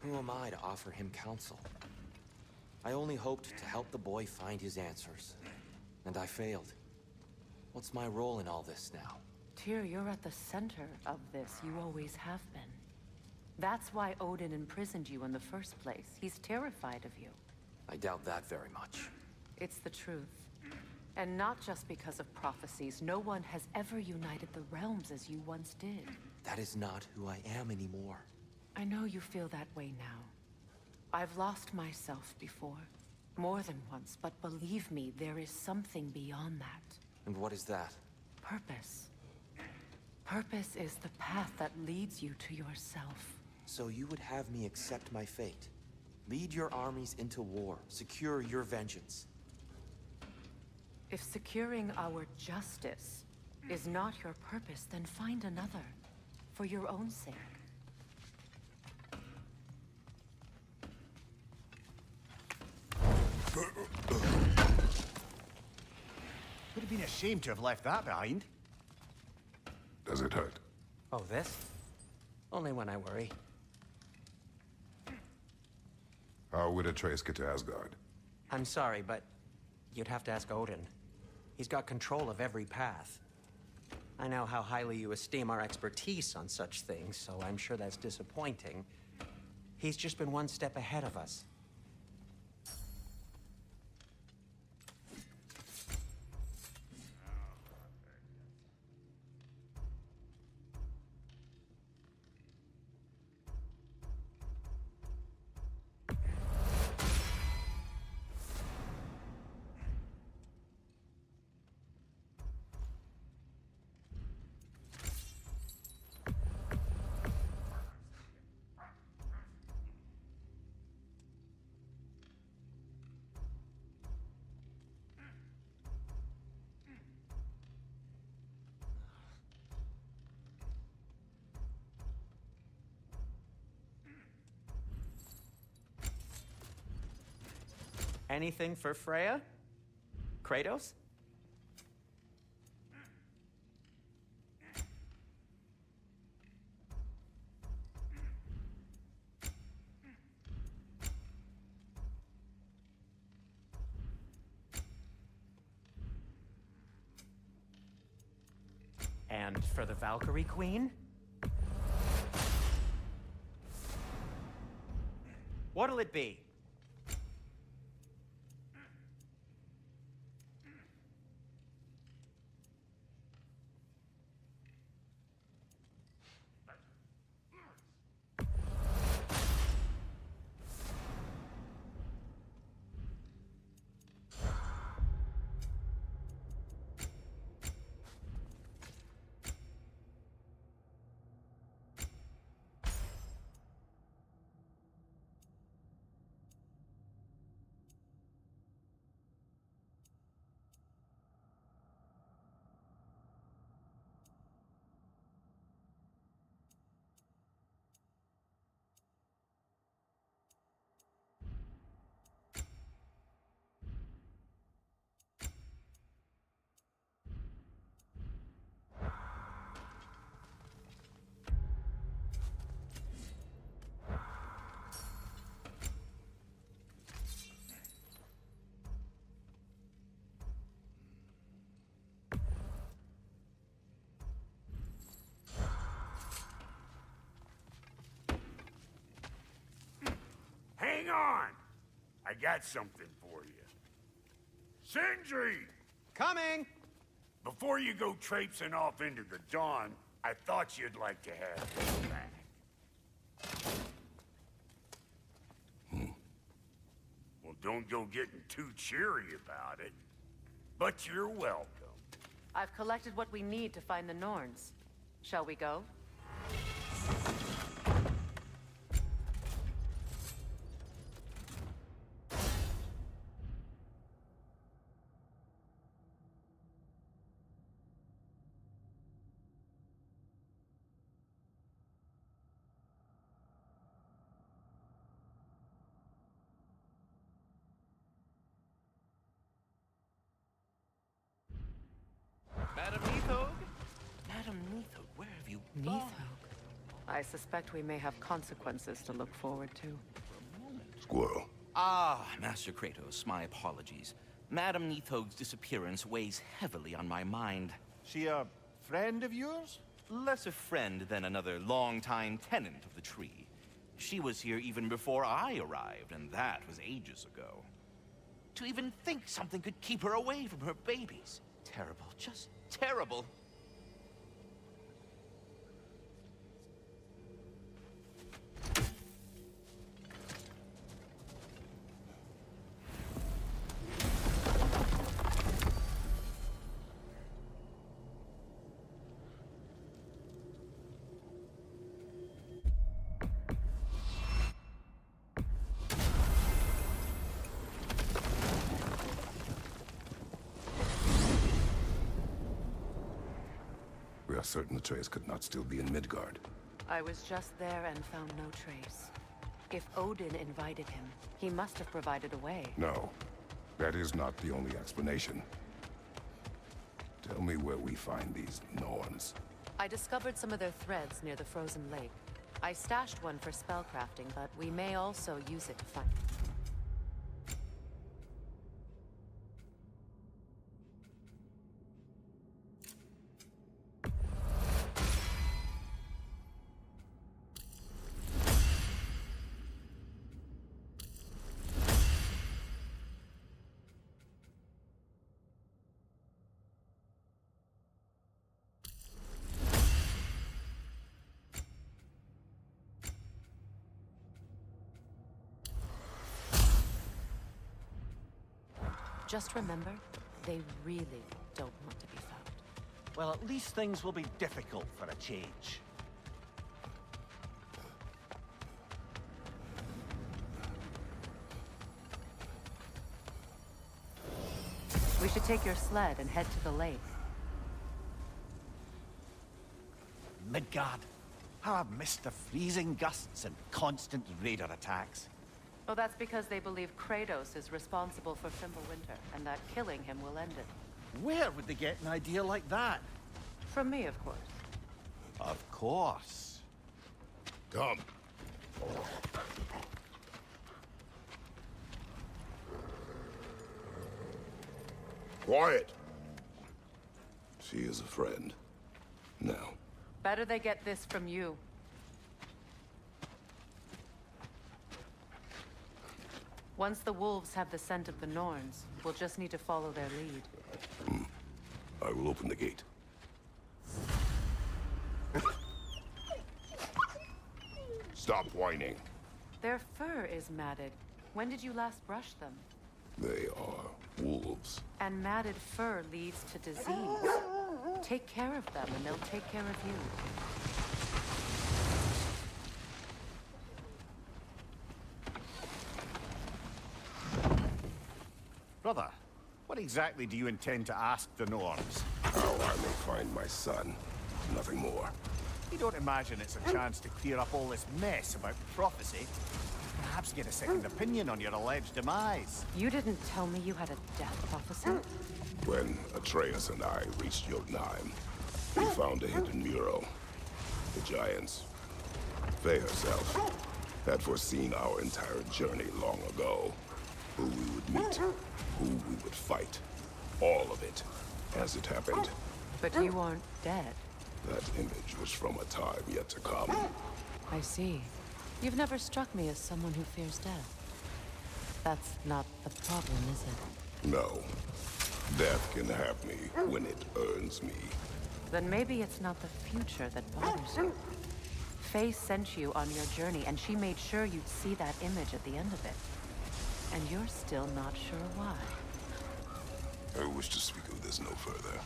Who am I to offer him counsel? I only hoped to help the boy find his answers. And I failed. What's my role in all this now? Tyr, you're at the center of this. You always have been. That's why Odin imprisoned you in the first place. He's terrified of you. I doubt that very much. It's the truth. And not just because of prophecies. No one has ever united the realms as you once did. That is not who I am anymore. I know you feel that way now. I've lost myself before. More than once, but believe me, there is something beyond that. And what is that? Purpose. Purpose is the path that leads you to yourself. So you would have me accept my fate? Lead your armies into war, secure your vengeance. If securing our justice is not your purpose, then find another. For your own sake. Would have been a shame to have left that behind. Does it hurt? Oh, this? Only when I worry. How would Atreus get to Asgard? I'm sorry, but you'd have to ask Odin. He's got control of every path. I know how highly you esteem our expertise on such things, so I'm sure that's disappointing. He's just been one step ahead of us. Anything for Freya? Kratos? And for the Valkyrie Queen? What'll it be? Hang on! I got something for you. Sindri! Coming! Before you go traipsing off into the dawn, I thought you'd like to have this back. Well, don't go getting too cheery about it. But you're welcome. I've collected what we need to find the Norns. Shall we go? Madam Neathog? Madam Neathog, where have you gone? Neathog. I suspect we may have consequences to look forward to. Squirrel. Ah, Master Kratos, my apologies. Madame Nithog's disappearance weighs heavily on my mind. She a friend of yours? Less a friend than another longtime tenant of the tree. She was here even before I arrived, and that was ages ago. To even think something could keep her away from her babies. Terrible, just terrible. We are certain Atreus could not still be in Midgard. I was just there and found no trace. If Odin invited him, he must have provided a way. No, that is not the only explanation. Tell me where we find these Norns. I discovered some of their threads near the frozen lake. I stashed one for spellcrafting, but we may also use it to find... Just remember, they really don't want to be found. Well, at least things will be difficult for a change. We should take your sled and head to the lake. Midgard. How I've missed the freezing gusts and constant raider attacks. Oh, that's because they believe Kratos is responsible for Fimbulwinter, and that killing him will end it. Where would they get an idea like that? From me, of course. Of course. Come. Quiet. She is a friend. Now. Better they get this from you. Once the wolves have the scent of the Norns, we'll just need to follow their lead. I will open the gate. Stop whining. Their fur is matted. When did you last brush them? They are wolves. And matted fur leads to disease. Take care of them, and they'll take care of you. Brother, what exactly do you intend to ask the Norns? How I may find my son. Nothing more. You don't imagine it's a chance to clear up all this mess about prophecy? Perhaps get a second opinion on your alleged demise. You didn't tell me you had a death prophecy? When Atreus and I reached Jotunheim, we found a hidden mural. The giants, Faye herself, had foreseen our entire journey long ago. Who we would meet, who we would fight. All of it, as it happened. But you aren't dead. That image was from a time yet to come. I see. You've never struck me as someone who fears death. That's not the problem, is it? No. Death can have me when it earns me. Then maybe it's not the future that bothers you. Faye sent you on your journey, and she made sure you'd see that image at the end of it. And you're still not sure why. I wish to speak of this no further.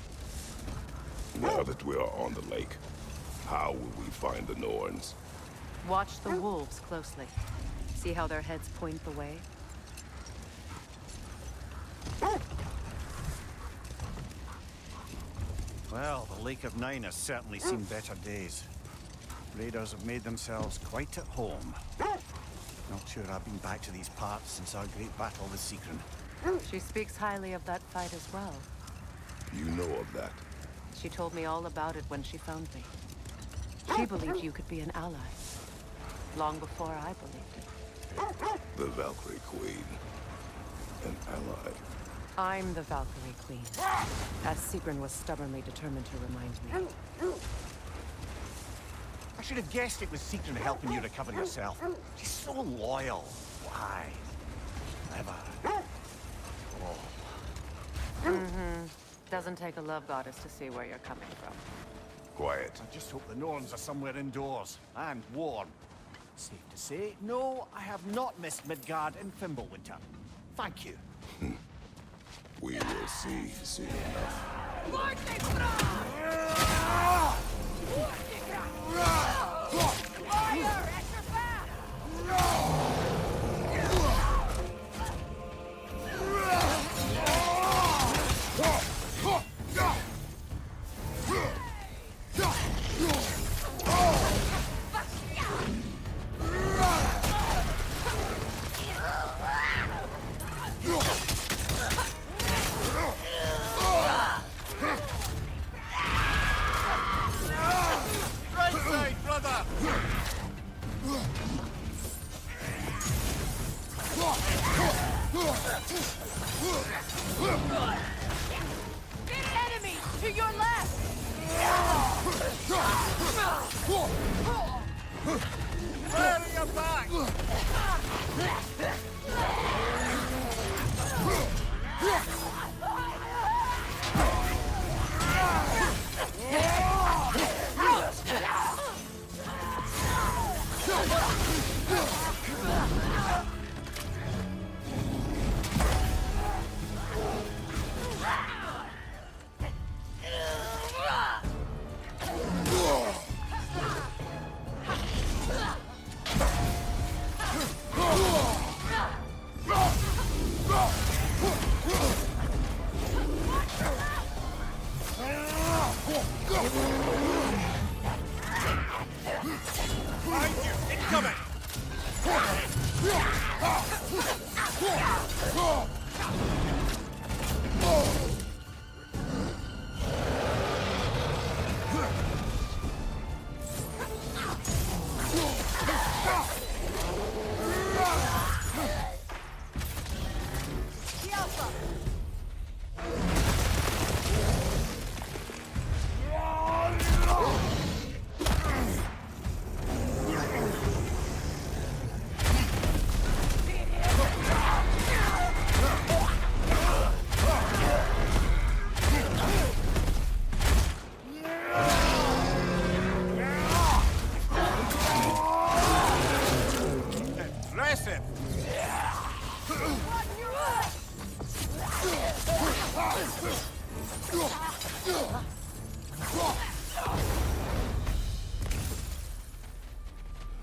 Now that we are on the lake, how will we find the Norns? Watch the wolves closely. See how their heads point the way? Well, the Lake of Nine has certainly seen better days. Raiders have made themselves quite at home. Not sure I've been back to these parts since our great battle with Seekron. She speaks highly of that fight as well. You know of that. She told me all about it when she found me. She believed you could be an ally. Long before I believed it. The Valkyrie Queen. An ally. I'm the Valkyrie Queen, as Sigrun was stubbornly determined to remind me. I should have guessed it was Sigrun helping you recover yourself. She's so loyal. Why? Clever. Oh. Doesn't take a love goddess to see where you're coming from. Quiet. I just hope the Norns are somewhere indoors and warm. Safe to say, no, I have not missed Midgard in Fimbulwinter. Thank you. We will see soon enough. Enemy to your left! Where are you back?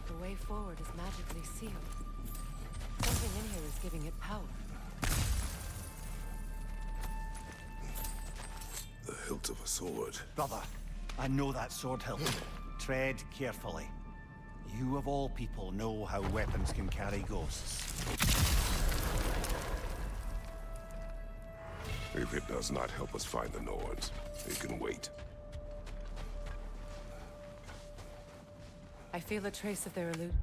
The way forward is magically sealed. Something in here is giving it power. The hilt of a sword. Brother, I know that sword hilt. Tread carefully. You of all people know how weapons can carry ghosts. If it does not help us find the Norns, it can wait. I feel a trace of their illusion.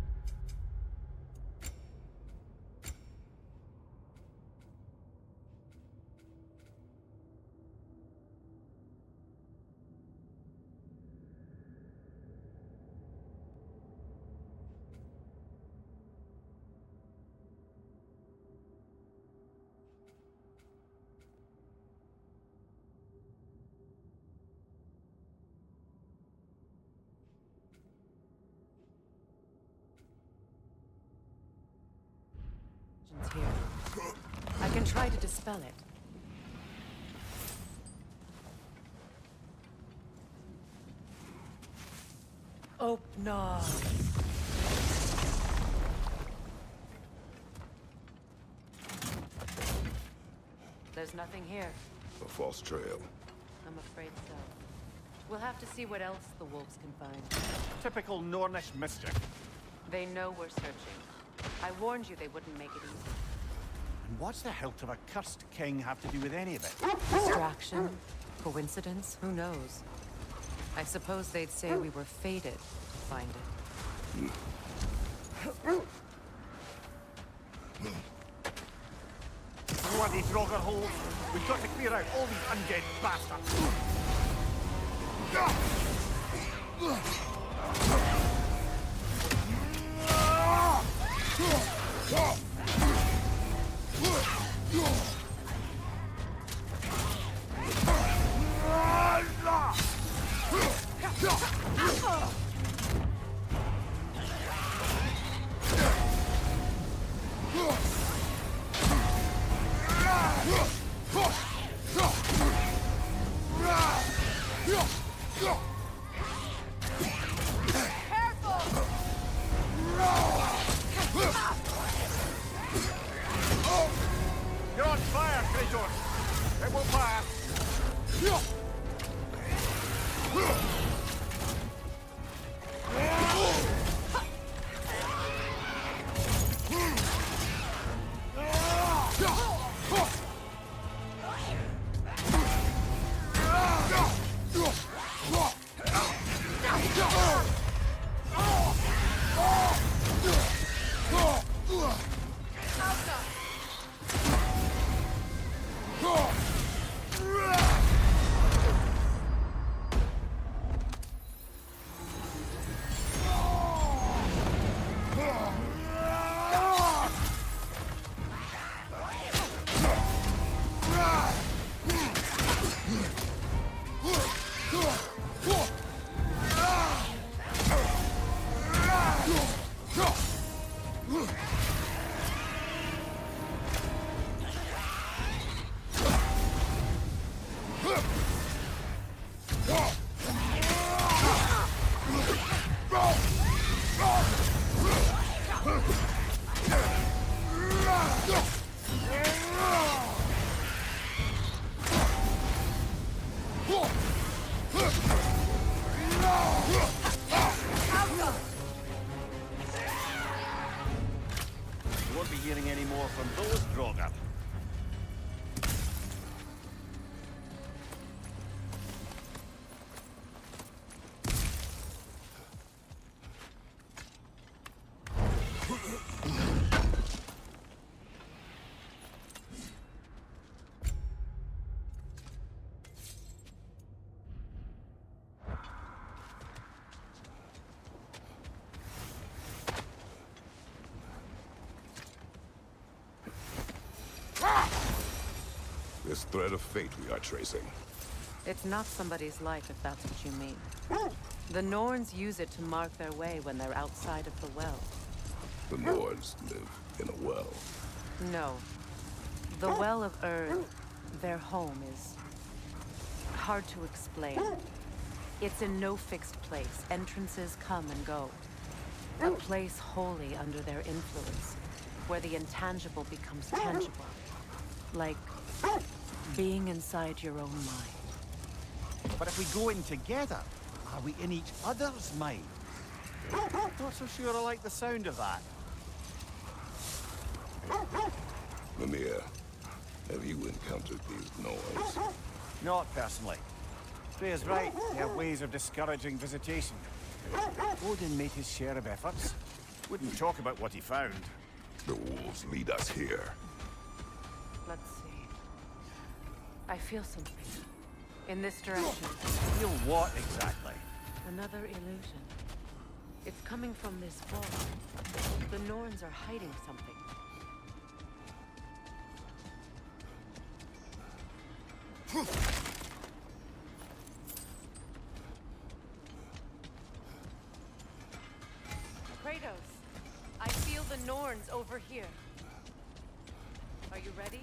Here. I can try to dispel it. Oh, no. There's nothing here. A false trail. I'm afraid so. We'll have to see what else the wolves can find. Typical Nornish mischief. They know we're searching. I warned you they wouldn't make it easy. And what's the hilt of a cursed king have to do with any of it? Distraction? Coincidence? Who knows? I suppose they'd say we were fated to find it. Bloody Draugr holes! We've got to clear out all these undead bastards! You're on fire, Kratos! It will pass! You won't be hearing any more from those Draugr. This thread of fate we are tracing. It's not somebody's life, if that's what you mean. The Norns use it to mark their way when they're outside of the well. The Norns live in a well. No. The Well of Earth, their home, is hard to explain. It's in no fixed place. Entrances come and go. A place wholly under their influence, where the intangible becomes tangible. Like being inside your own mind. But if we go in together, are we in each other's mind? Not so sure I like the sound of that. Mimir, have you encountered these Norns? Not personally. Freya's right, they have ways of discouraging visitation. Odin made his share of efforts. Wouldn't talk about what he found. The wolves lead us here. Let's see. I feel something. In this direction. Feel what exactly? Another illusion. It's coming from this wall. The Norns are hiding something. Kratos, I feel the Norns over here. Are you ready?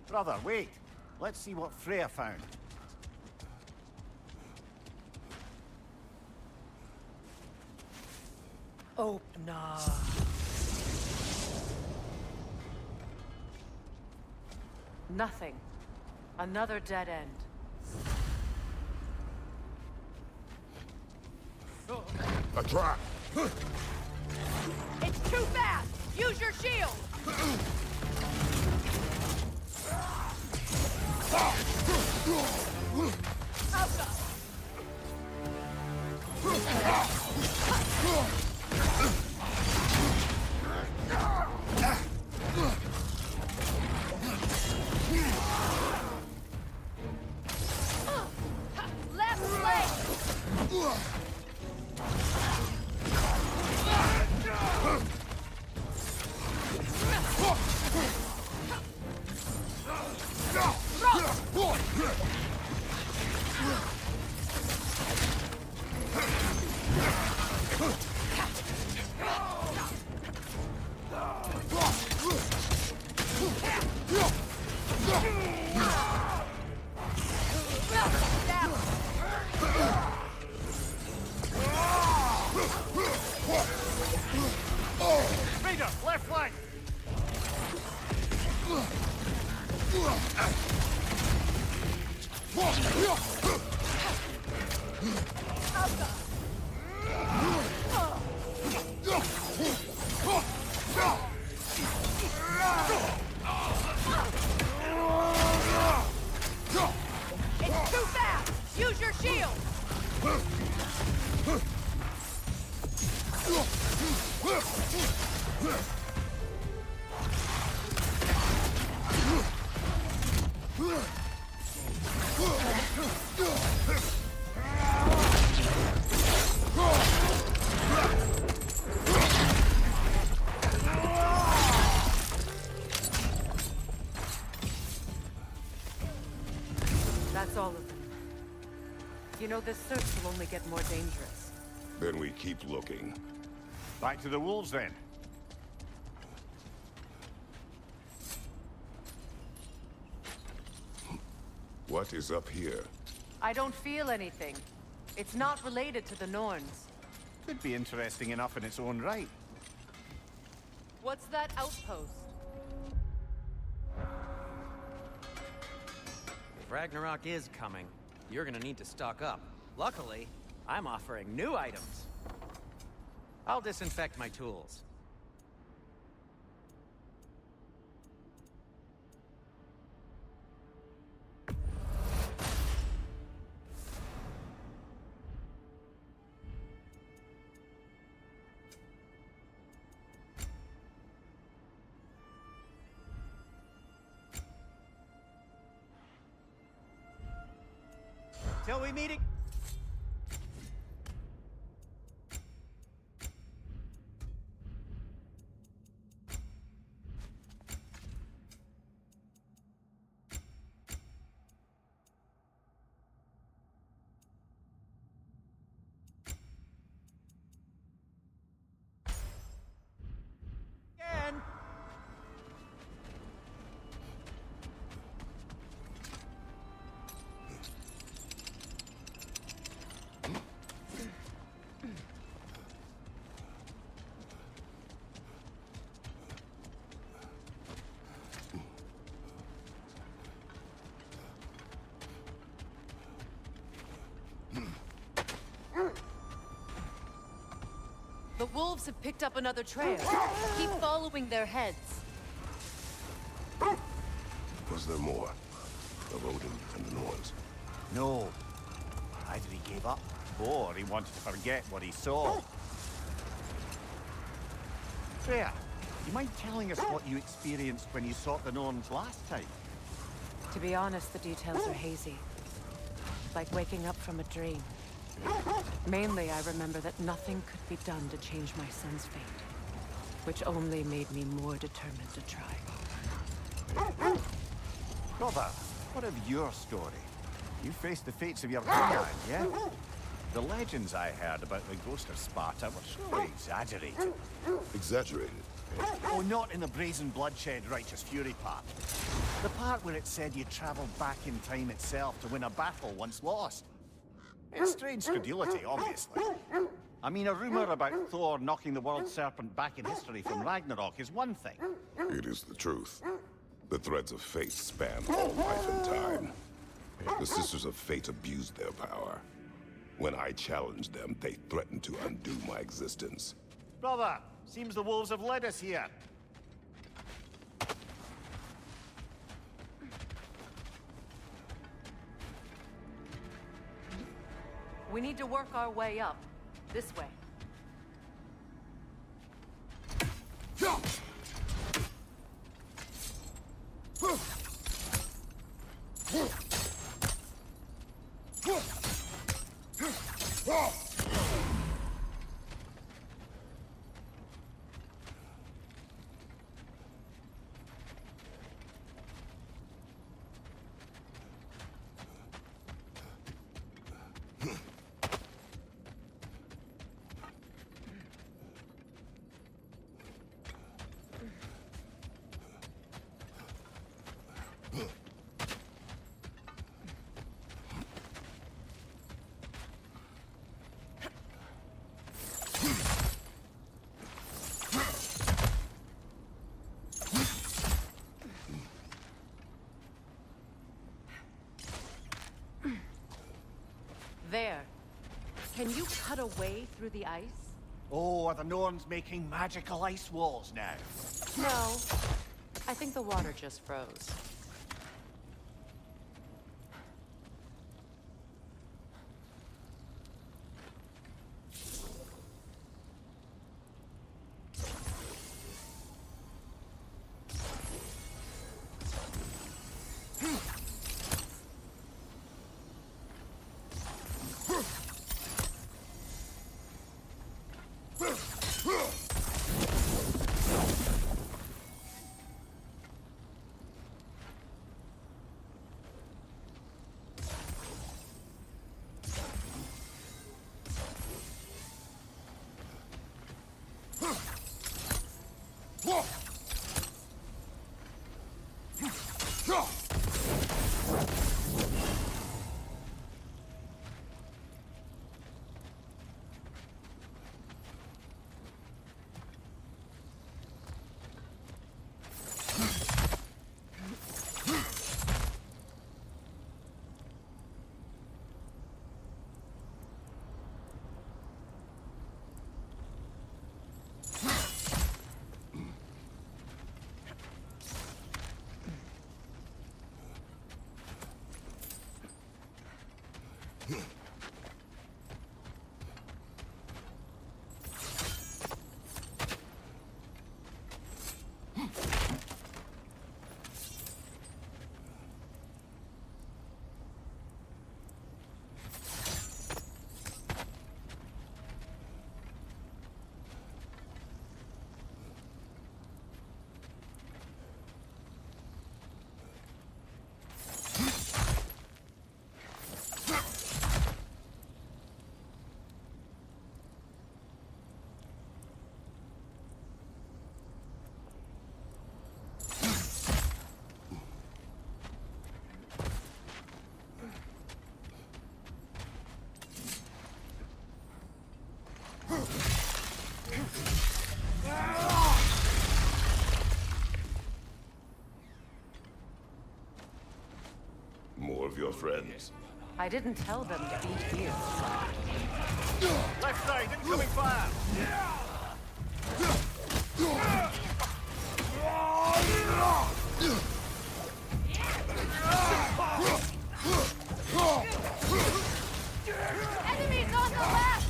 Brother, wait. Let's see what Freya found. Oh, nah. Nothing. Another dead end. A trap! It's too fast! Use your shield! It's too fast! Use your shield! That's all of them. You know, this search will only get more dangerous. Then we keep looking. Back to the wolves, then. What is up here? I don't feel anything. It's not related to the Norns. Could be interesting enough in its own right. What's that outpost? If Ragnarok is coming, you're gonna need to stock up. Luckily, I'm offering new items. I'll disinfect my tools. Till we meet again. The wolves have picked up another trail. Keep following their heads. Was there more? Of Odin and the Norns? No. Either he gave up, or he wanted to forget what he saw. Freya, you mind telling us what you experienced when you sought the Norns last time? To be honest, the details are hazy. Like waking up from a dream. Mainly, I remember that nothing could be done to change my son's fate, which only made me more determined to try. Brother, what of your story? You faced the fates of your comrade, yeah? The legends I heard about the ghost of Sparta were surely exaggerated. Exaggerated? Oh, not in the brazen bloodshed righteous fury part. The part where it said you traveled back in time itself to win a battle once lost. It's strange credulity, obviously. I mean, a rumor about Thor knocking the world serpent back in history from Ragnarok is one thing. It is the truth. The threads of fate span all life and time. The Sisters of Fate abused their power. When I challenged them, they threatened to undo my existence. Brother, seems the wolves have led us here. We need to work our way up. This way. There. Can you cut a way through the ice? Oh, are the Norns making magical ice walls now? No. I think the water just froze. More of your friends. I didn't tell them to be here. Left side, incoming fire! Enemies on the left!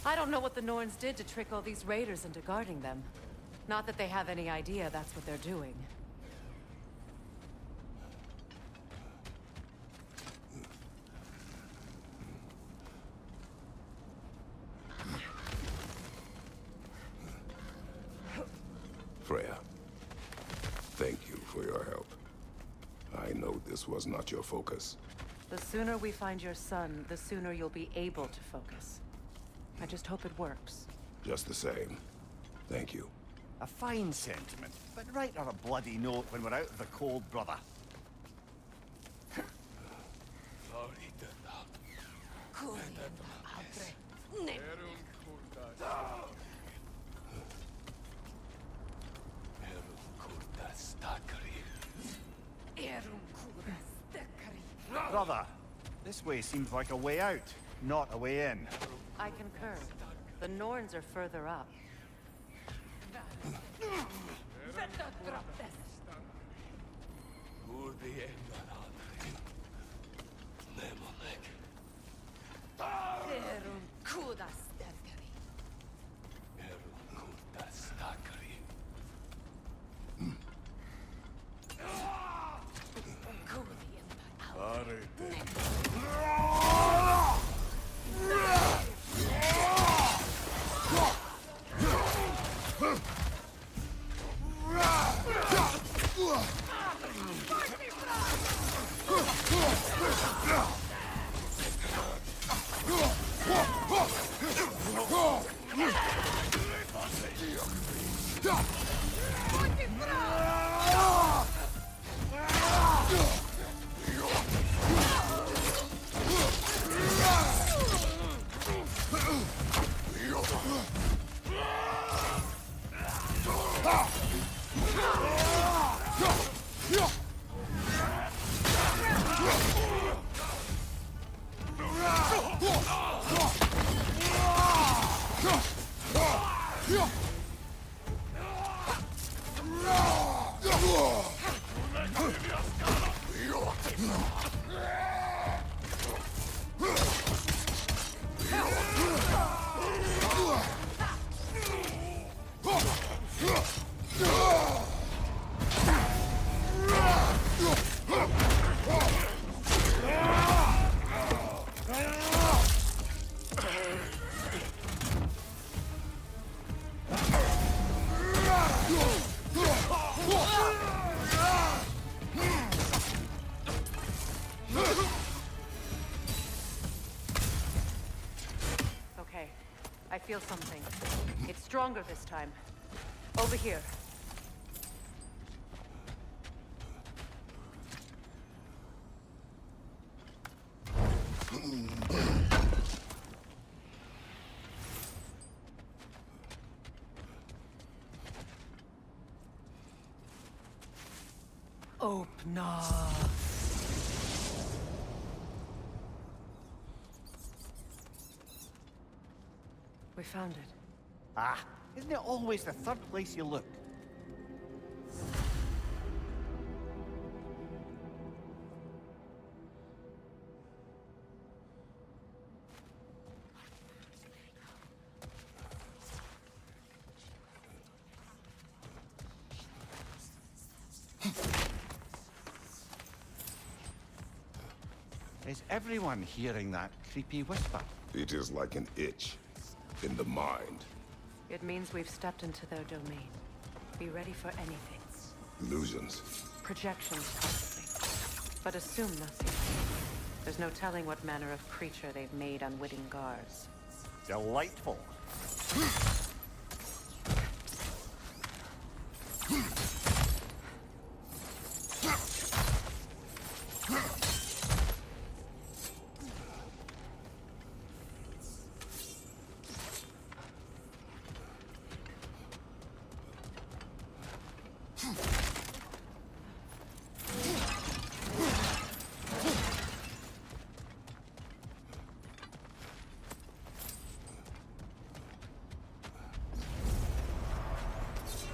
I don't know what the Norns did to trick all these raiders into guarding them. Not that they have any idea that's what they're doing. Freya, thank you for your help. I know this was not your focus. The sooner we find your son, the sooner you'll be able to focus. I just hope it works. Just the same. Thank you. A fine sentiment, but write her a bloody note when we're out of the cold, brother. Brother, this way seems like a way out, not a way in. I concur. The Norns are further up. Okay, I feel something. It's stronger this time. Over here. Open up. We found it. Ah, isn't it always the third place you look? Is everyone hearing that creepy whisper? It is like an itch in the mind. It means we've stepped into their domain. Be ready for anything. Illusions. Projections, possibly. But assume nothing. There's no telling what manner of creature they've made unwitting guards. Delightful.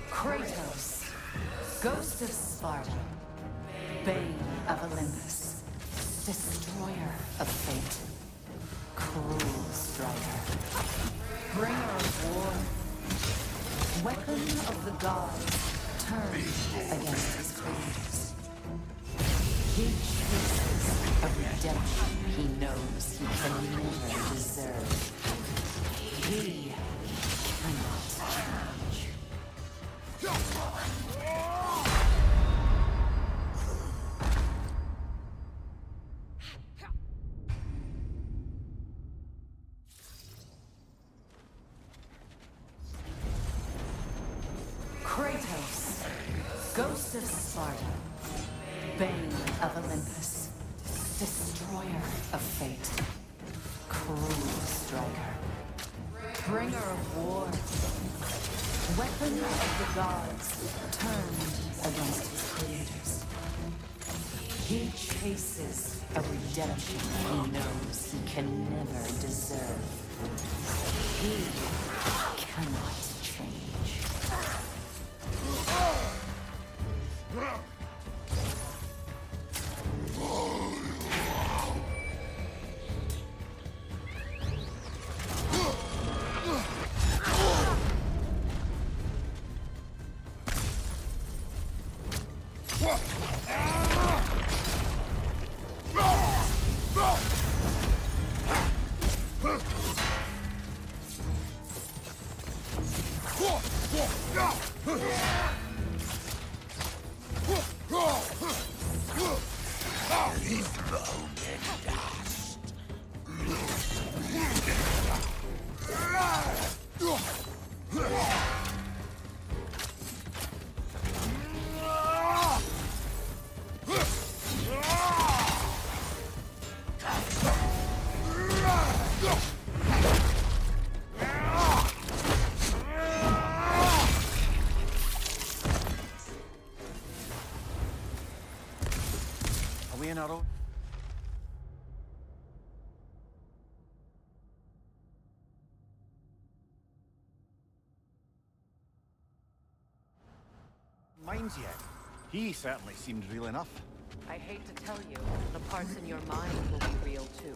Kratos, Ghost of Sparta, Bane of Olympus, Destroyer of Fate, Cruel Striker, Bringer of War, Weapon of the Gods, turned against his creators. He chooses a redemption he knows he can never deserve. He cannot change. Kratos, Ghost of Sparta, Bane of Olympus, Destroyer of Fate, Cruel Striker, Bringer of War, Weapon of the Gods, turned against his creators. He chases a redemption he knows he can never deserve. He cannot change. Are we in our own? Minds yet? He certainly seemed real enough. I hate to tell you, the parts in your mind will be real too.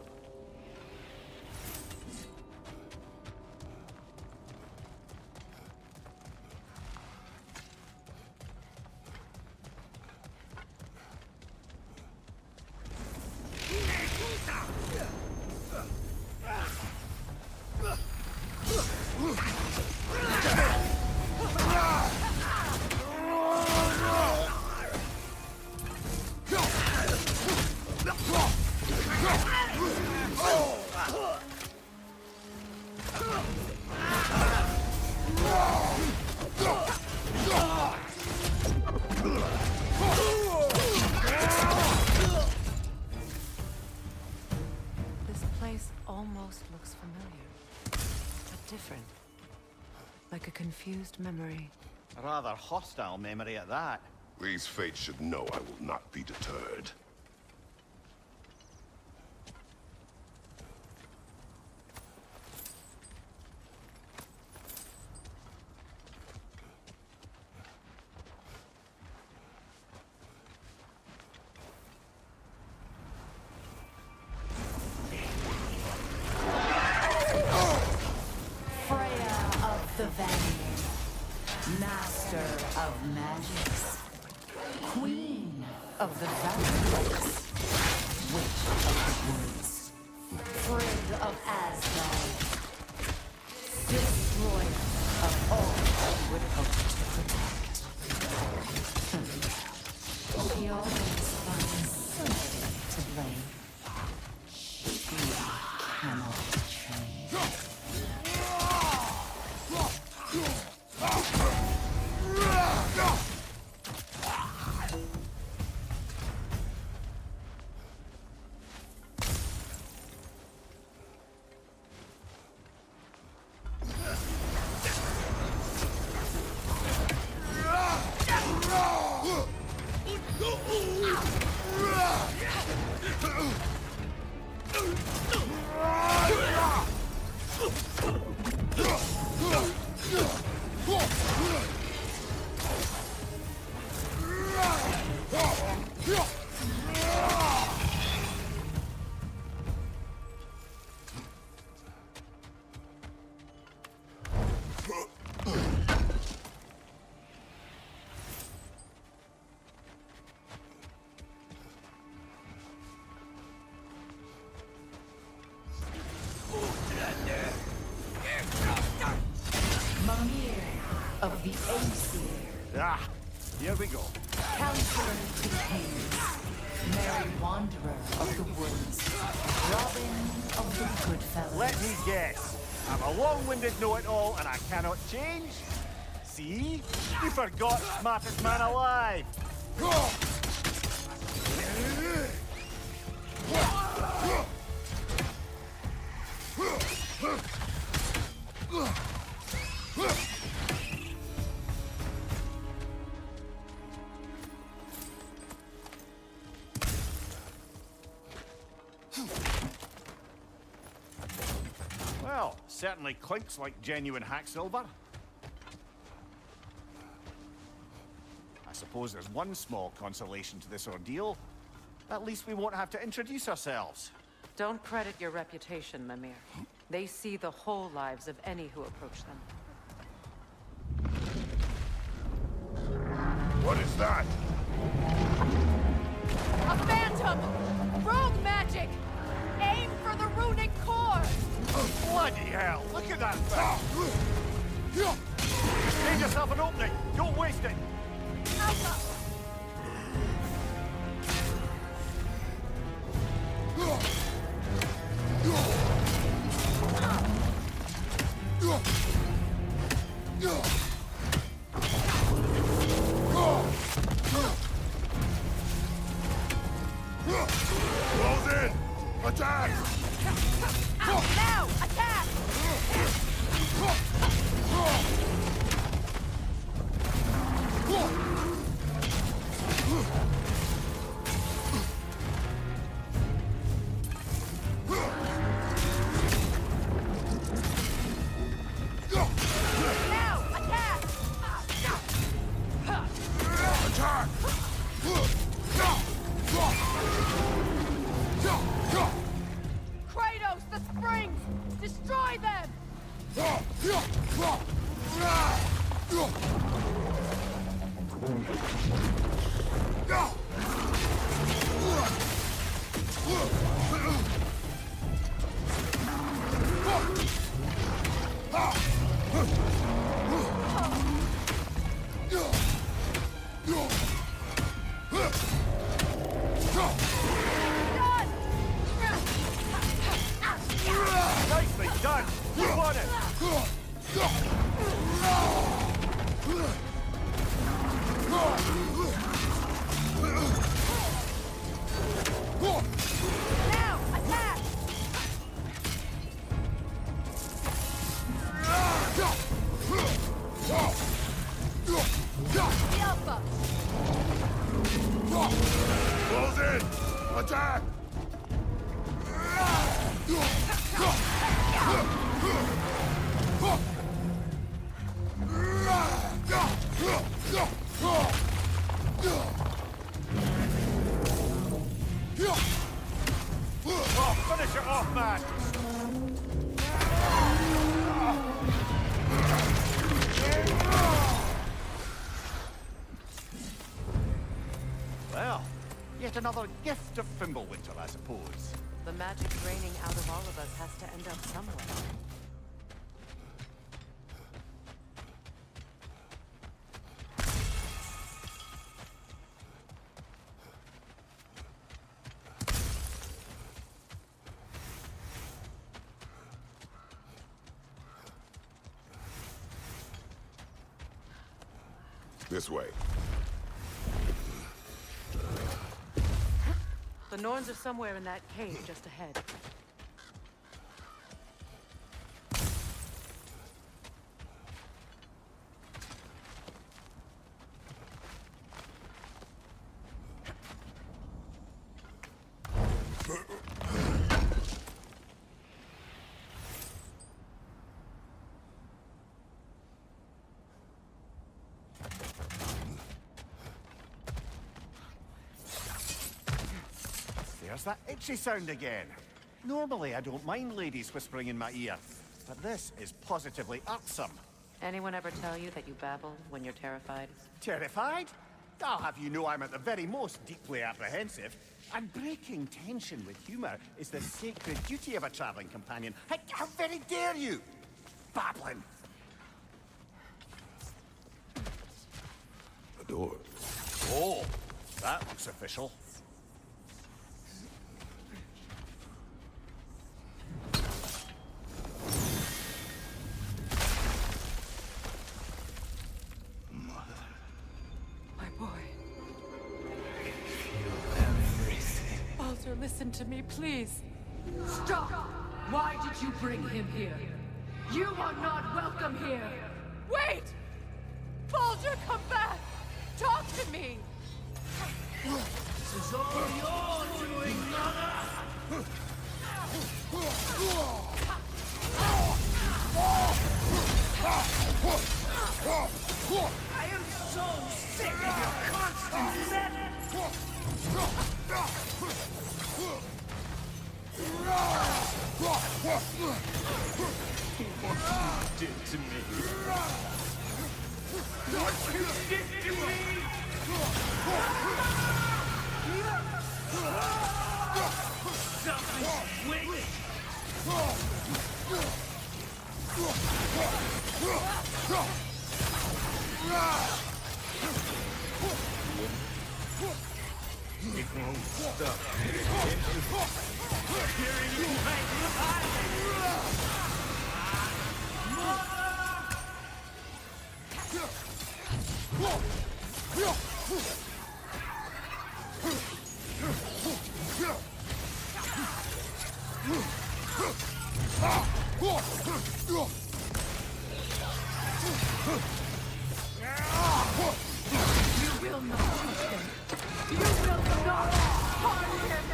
Like a confused memory. A rather hostile memory at that. These fates should know I will not be deterred. The Vanguard, Master of Magics, Queen of the Valkyries, Witch of the Woods, Frigg of Asgard, Destroyer of all she would hope to protect. She always finds somebody to blame. She cannot betray. Of the Aesir. Ah, here we go. Counselor to kings, merry wanderer of the woods, Robin of the good fellows. Let me guess. I'm a long-winded know-it-all and I cannot change? See? You forgot smartest man alive. Well, certainly clinks like genuine hack silver. I suppose there's one small consolation to this ordeal. At least we won't have to introduce ourselves. Don't credit your reputation, Mimir. They see the whole lives of any who approach them. What is that? A phantom! Rogue magic! Aim for the runic core! Bloody hell! Look at that thing! Give yourself an opening! Don't waste it! Close in! Attack! Now! Attack! Now! Attack! Attack! Kratos, the springs! Destroy them! Nicely done! You won it! Now, attack! The Alpha! Close in! Attack! Oh, finish it off, man! Well, yet another gift of Fimbulwinter, I suppose. The magic draining out of all of us has to end up somewhere. This way. The Norns are somewhere in that cave just ahead. There's that itchy sound again. Normally, I don't mind ladies whispering in my ear, but this is positively irksome. Anyone ever tell you that you babble when you're terrified? Terrified? I'll have you know I'm at the very most deeply apprehensive. And breaking tension with humor is the sacred duty of a traveling companion. How very dare you? Babbling. A door. Oh, that looks official. Listen to me, please. Stop! Why did you bring him here? You are not welcome here! Wait! Baldur, come back! Talk to me! This is all you're doing, mother! I am so sick of your constant meddling! What you did to me? What you did to me? Something wicked! It won't stop. Hearing you right You will not touch him! You will not harm him!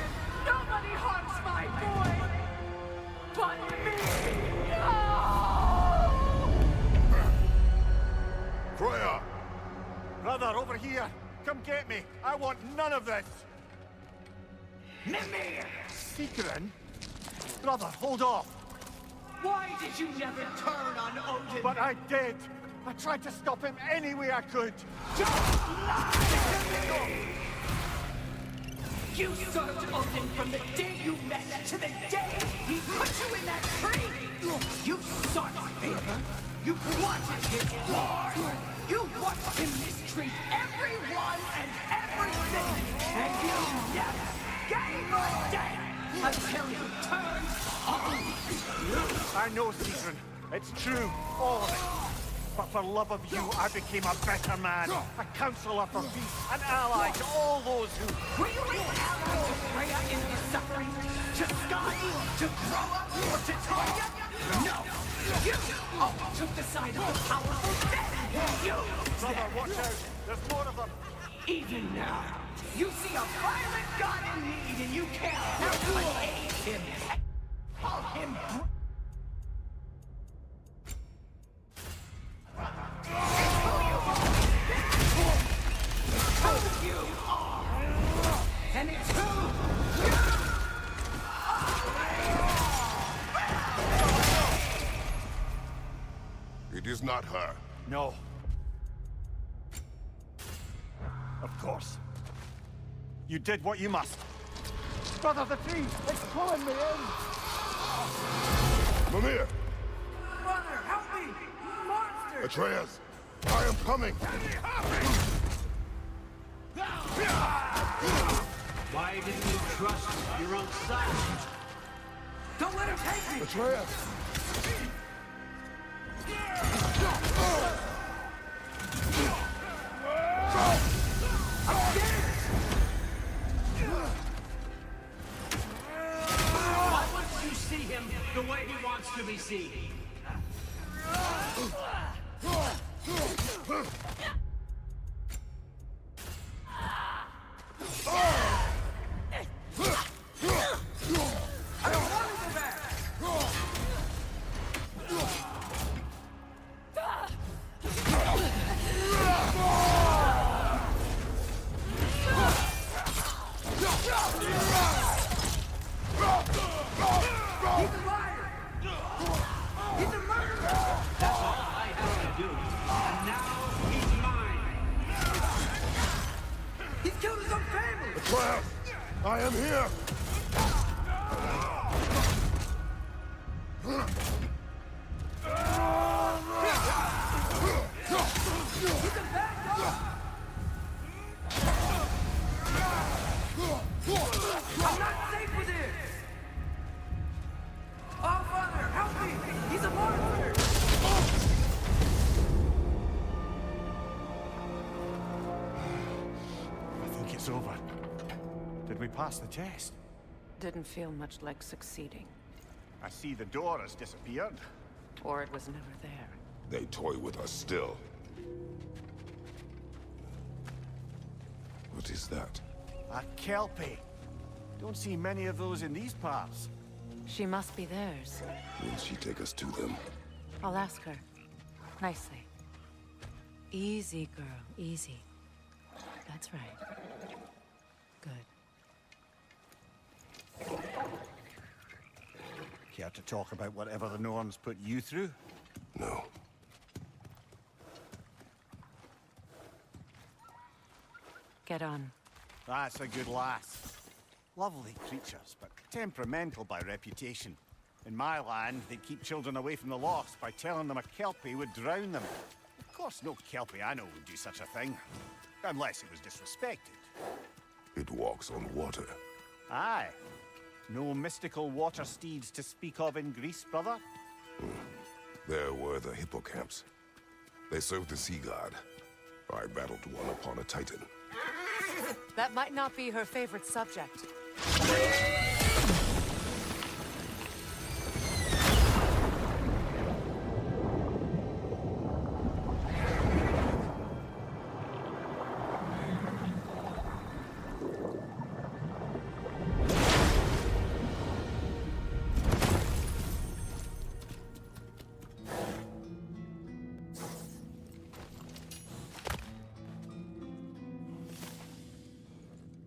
Nobody harms my boy! But me! No! Freya! Brother, over here! come get me. I want none of this. Mimir! Secret? Brother, hold off. Why did you never turn on Odin? But I did. I tried to stop him any way I could. Don't lie to me! You served Odin from the day you met to the day he put you in that tree! You sought favor. You wanted his war. You watched him mistreat everyone and everything. And you never gave a damn until you turned on you. I know, Secret. It's true. All of it. But for love of you, I became a better man. A counselor for peace. An ally to all those who... Were you an ally to Freya in his suffering? To Scott? To Groa? Or to Tonya? No! You always took the side of the powerful dead! You! Brother, watch out! There's more of them! Even now, you see a violent god in need and you can't help but aid him! Call him... Who you are! And it's who you are! It is not her. No. Of course. You did what you must. Brother, the tree! It's pulling me in! Mimir! Brother, help me! Monster! Atreus! I am coming! Why didn't you trust your own son? Don't let him take me! Atreus! Why wouldn't you see him the way he wants to be seen? I don't want to go back! He's a liar! He's a murderer! That's all I have to do. And now he's mine. He's killed his own family! Atreus! I am here! He's a bad dog! I'm not safe with him! Oh, Father, help me! He's a monster! I think it's over. Did we pass the test? Didn't feel much like succeeding. I see the door has disappeared. Or it was never there. They toy with us still. What is that? A kelpie. Don't see many of those in these parts. She must be theirs. Will she take us to them? I'll ask her. Nicely. Easy, girl. Easy. That's right. Good. Care to talk about whatever the Norns put you through? No. Get on. That's a good lass. Lovely creatures, but temperamental by reputation. In my land, they'd keep children away from the lost by telling them a kelpie would drown them. Of course, no kelpie I know would do such a thing. Unless it was disrespected. It walks on water. Aye. No mystical water steeds to speak of in Greece, brother? There were the hippocamps. They served the sea god. I battled one upon a titan. That might not be her favorite subject.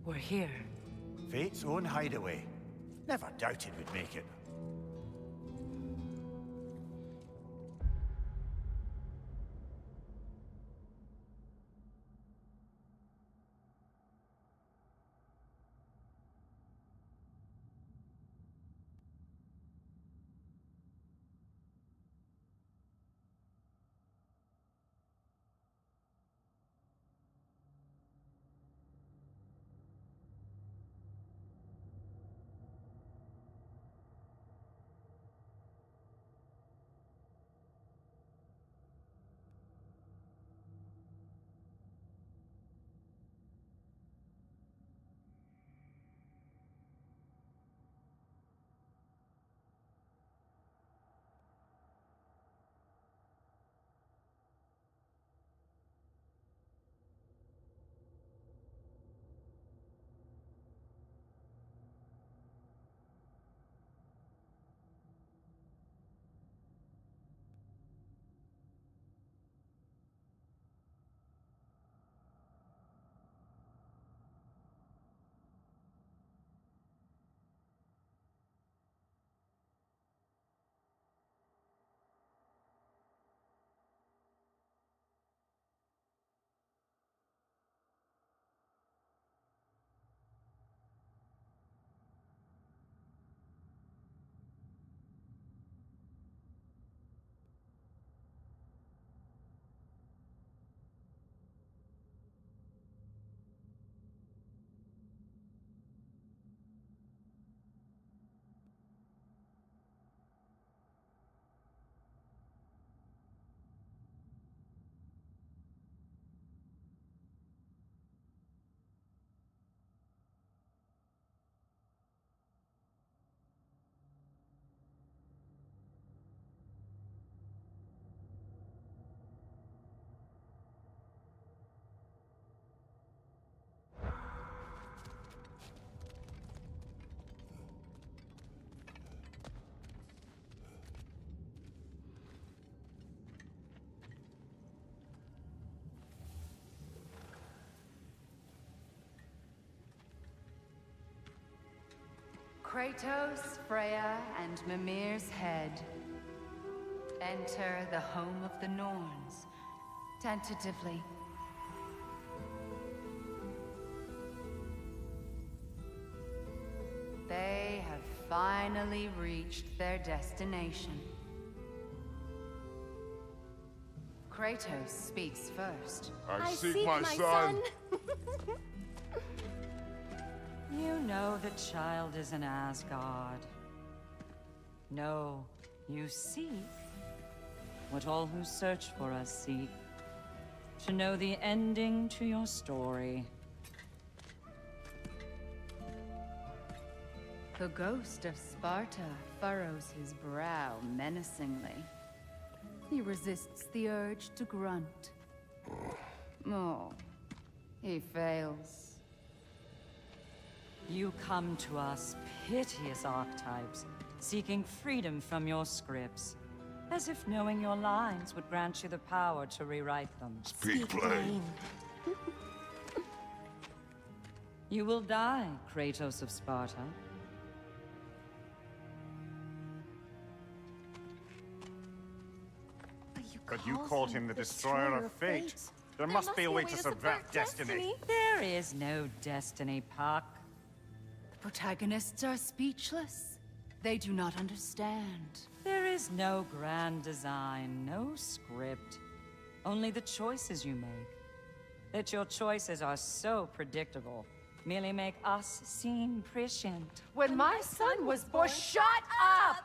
We're here. Fate's own hideaway. Never doubted we'd make it. Kratos, Freya, and Mimir's head. Enter the home of the Norns, tentatively. They have finally reached their destination. Kratos speaks first. I seek my son. You know the child is in Asgard. No, you seek what all who search for us seek. To know the ending to your story. The ghost of Sparta furrows his brow menacingly. He resists the urge to grunt. Oh, he fails. You come to us, piteous archetypes, seeking freedom from your scripts. As if knowing your lines would grant you the power to rewrite them. Speak plain. You will die, Kratos of Sparta. But you called him the destroyer of fate. There must be a way to subvert destiny. There is no destiny, Puck. The protagonists are speechless. They do not understand. There is no grand design, no script. Only the choices you make. That your choices are so predictable, merely make us seem prescient. When my son was born, shut up!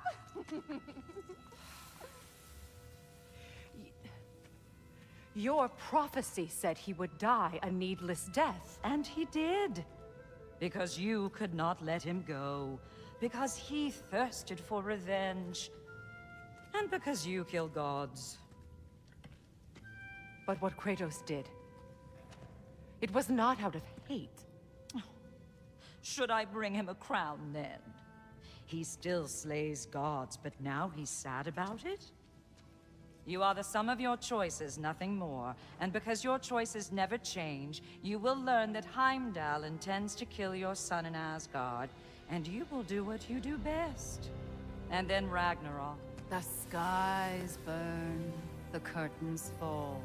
Your prophecy said he would die a needless death. And he did. Because you could not let him go. Because he thirsted for revenge. And because you kill gods. But what Kratos did, it was not out of hate. Should I bring him a crown then? He still slays gods, but now he's sad about it? You are the sum of your choices, nothing more. And because your choices never change, you will learn that Heimdall intends to kill your son in Asgard, and you will do what you do best. And then Ragnarok. The skies burn, the curtains fall.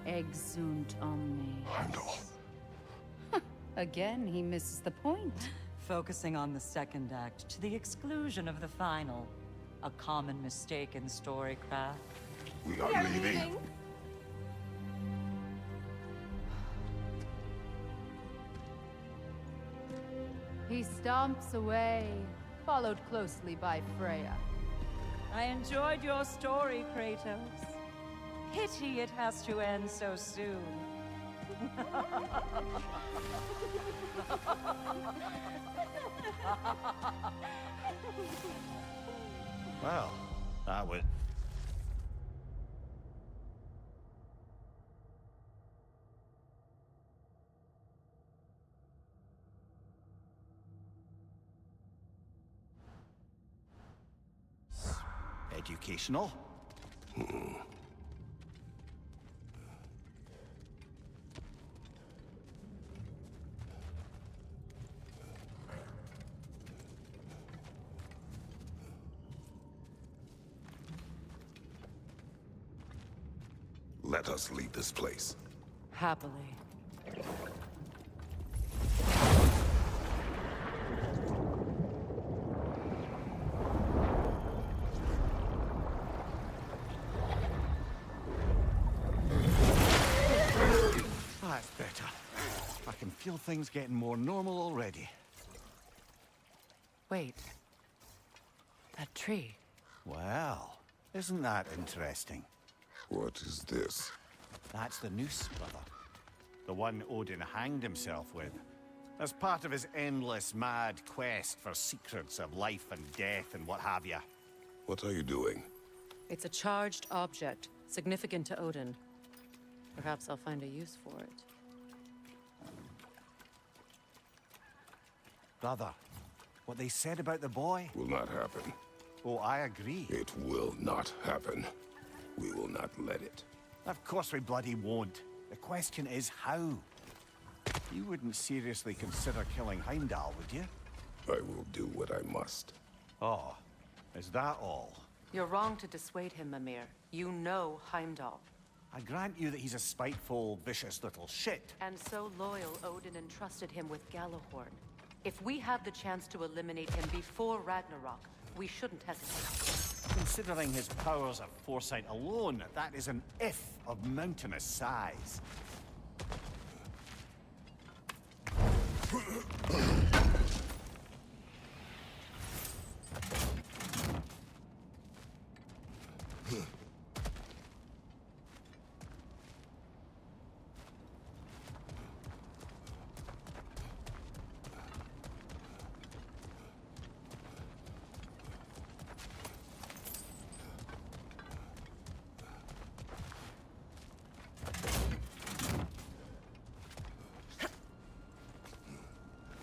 Exunt omnes. Heimdall. Again, he misses the point. Focusing on the second act to the exclusion of the final. A common mistake in storycraft. We are leaving. He stomps away, followed closely by Freya. I enjoyed your story, Kratos. Pity it has to end so soon. Well, that was... educational. Let us leave this place. Happily. That's better. I can feel things getting more normal already. Wait. That tree. Well, isn't that interesting? What is this? That's the noose, brother. The one Odin hanged himself with. As part of his endless, mad quest for secrets of life and death and what have you. What are you doing? It's a charged object, significant to Odin. Perhaps I'll find a use for it. Brother, what they said about the boy? Will not happen. Oh, I agree. It will not happen. We will not let it. Of course we bloody won't. The question is how. You wouldn't seriously consider killing Heimdall, would you? I will do what I must. Oh, is that all? You're wrong to dissuade him, Mimir. You know Heimdall. I grant you that he's a spiteful, vicious little shit. And so loyal, Odin entrusted him with Gjallarhorn. If we have the chance to eliminate him before Ragnarok, we shouldn't hesitate. Considering his powers of foresight alone, that is an if of mountainous size.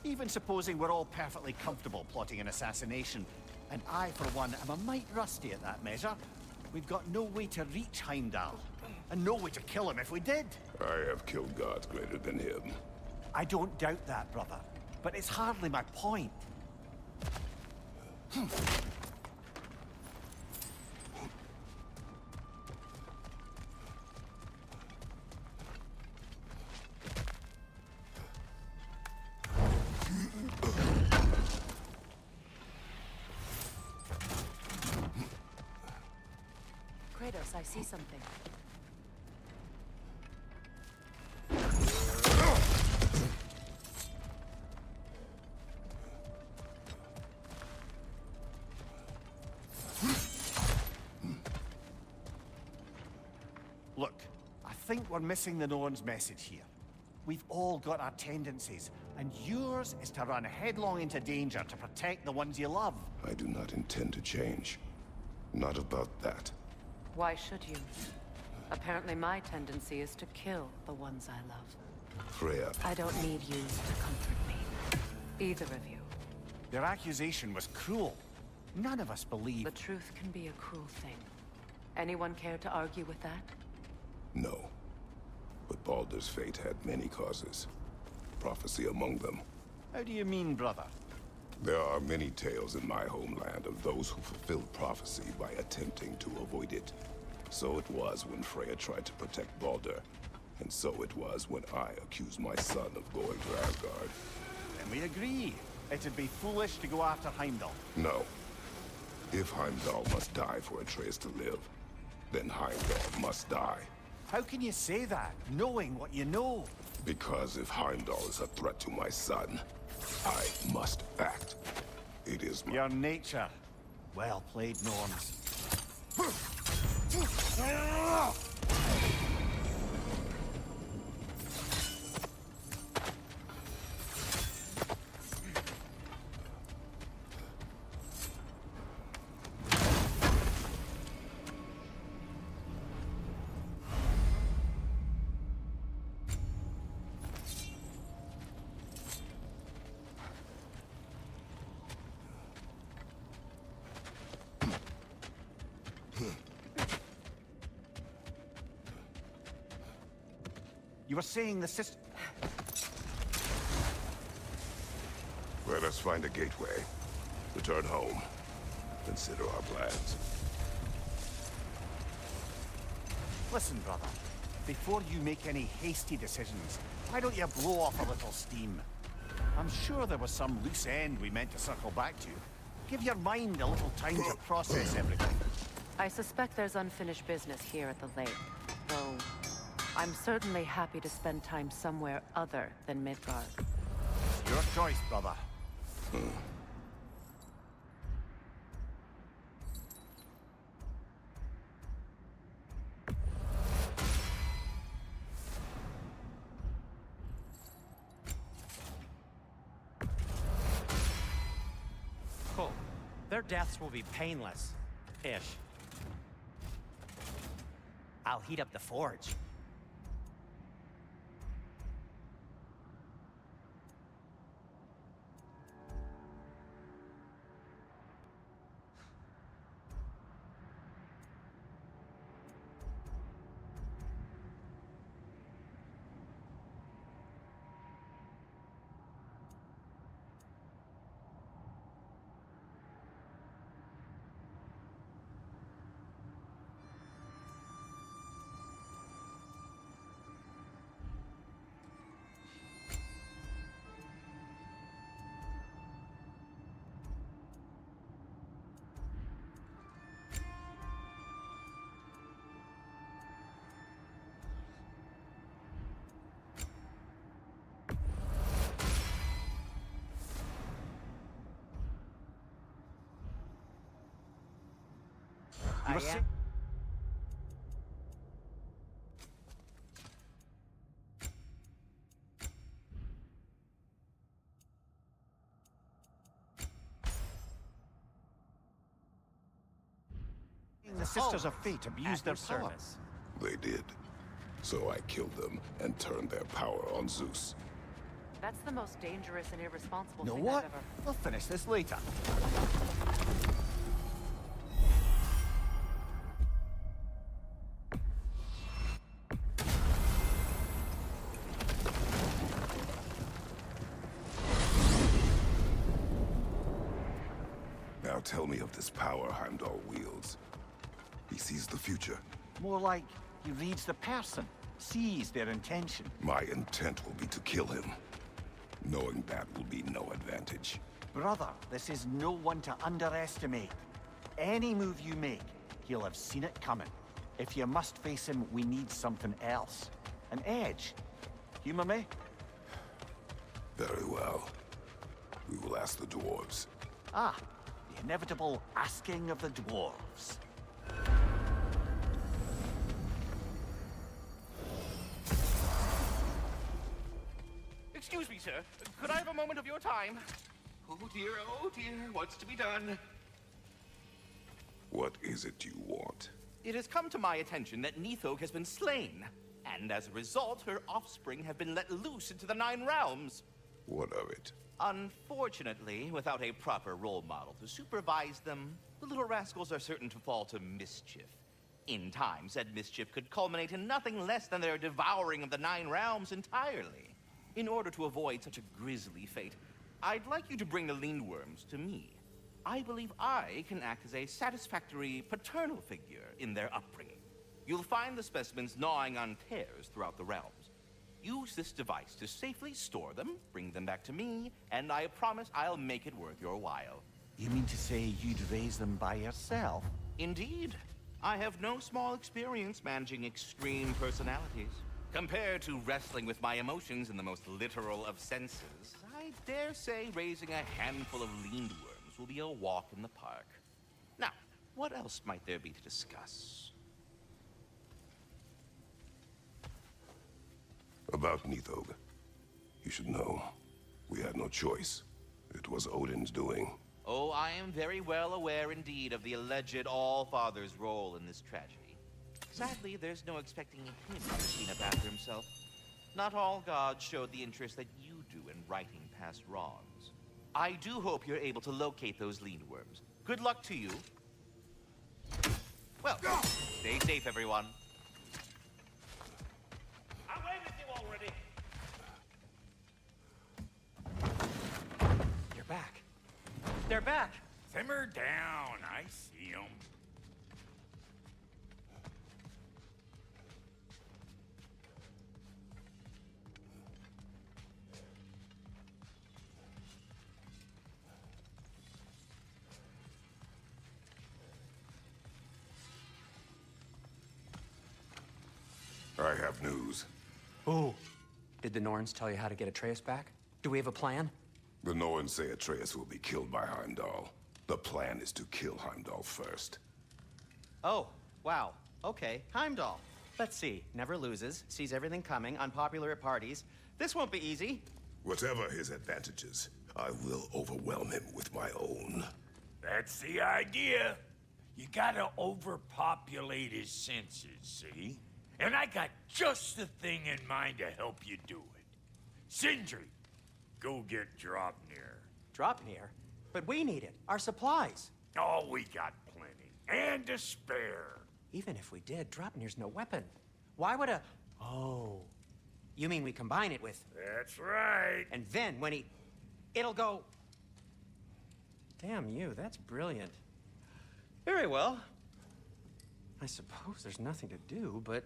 Even supposing we're all perfectly comfortable plotting an assassination, and I, for one, am a mite rusty at that measure, we've got no way to reach Heimdall, and no way to kill him if we did. I have killed gods greater than him. I don't doubt that, brother, but it's hardly my point. Kratos, I see something. Look, I think we're missing the Norns' message here. We've all got our tendencies, and yours is to run headlong into danger to protect the ones you love. I do not intend to change. Not about that. Why should you? Apparently my tendency is to kill the ones I love. Freya. I don't need you to comfort me. Either of you. Their accusation was cruel. None of us believe... The truth can be a cruel thing. Anyone care to argue with that? No. But Baldur's fate had many causes. Prophecy among them. How do you mean, brother? There are many tales in my homeland of those who fulfilled prophecy by attempting to avoid it. So it was when Freya tried to protect Baldur. And so it was when I accused my son of going to Asgard. Then we agree. It'd be foolish to go after Heimdall. No. If Heimdall must die for Atreus to live, then Heimdall must die. How can you say that, knowing what you know? Because if Heimdall is a threat to my son, I must act. It is my... Your nature. Well played, Norns. You were saying the system... Let us find a gateway. Return home. Consider our plans. Listen, brother. Before you make any hasty decisions, why don't you blow off a little steam? I'm sure there was some loose end we meant to circle back to. Give your mind a little time to process everything. I suspect there's unfinished business here at the lake, though I'm certainly happy to spend time somewhere other than Midgard. Your choice, brother. Cool. Their deaths will be painless-ish. I'll heat up the forge. The Sisters of Fate abused their power. They did. So I killed them and turned their power on Zeus. That's the most dangerous and irresponsible Know thing what? I've ever... We'll finish this later. Now tell me of this power Heimdall wields. He sees the future. More like he reads the person, sees their intention. My intent will be to kill him. Knowing that will be no advantage. Brother, this is no one to underestimate. Any move you make, he'll have seen it coming. If you must face him, we need something else. An edge. Humor me? Very well. We will ask the dwarves. Ah, the inevitable asking of the dwarves. Excuse me, sir. Could I have a moment of your time? Oh dear, what's to be done? What is it you want? It has come to my attention that Nithog has been slain, and as a result, her offspring have been let loose into the Nine Realms. What of it? Unfortunately, without a proper role model to supervise them, the little rascals are certain to fall to mischief. In time, said mischief could culminate in nothing less than their devouring of the 9 realms entirely. In order to avoid such a grisly fate, I'd like you to bring the Lindworms to me. I believe I can act as a satisfactory paternal figure in their upbringing. You'll find the specimens gnawing on tears throughout the realms. Use this device to safely store them, bring them back to me, and I promise I'll make it worth your while. You mean to say you'd raise them by yourself? Indeed. I have no small experience managing extreme personalities. Compared to wrestling with my emotions in the most literal of senses, I dare say raising a handful of Lindworms will be a walk in the park. Now, what else might there be to discuss? About Nithog. You should know, we had no choice. It was Odin's doing. Oh, I am very well aware indeed of the alleged All-Father's role in this tragedy. Sadly, there's no expecting him to clean up after himself. Not all gods showed the interest that you do in righting past wrongs. I do hope you're able to locate those Lindworms. Good luck to you. Well, stay safe, everyone. I'm away with you already. You're back. They're back. Simmer down. I see them. I have news. Ooh. Did the Norns tell you how to get Atreus back? Do we have a plan? The Norns say Atreus will be killed by Heimdall. The plan is to kill Heimdall first. Oh, wow. Okay, Heimdall. Let's see. Never loses, sees everything coming, unpopular at parties. This won't be easy. Whatever his advantages, I will overwhelm him with my own. That's the idea. You gotta overpopulate his senses, see? And I got just the thing in mind to help you do it. Sindri, go get Draupnir. Draupnir? But we need it. Our supplies. Oh, we got plenty. And to spare. Even if we did, Draupnir's no weapon. Why would a... Oh. You mean we combine it with... That's right. And then when he... It'll go... Damn you, that's brilliant. Very well. I suppose there's nothing to do, but...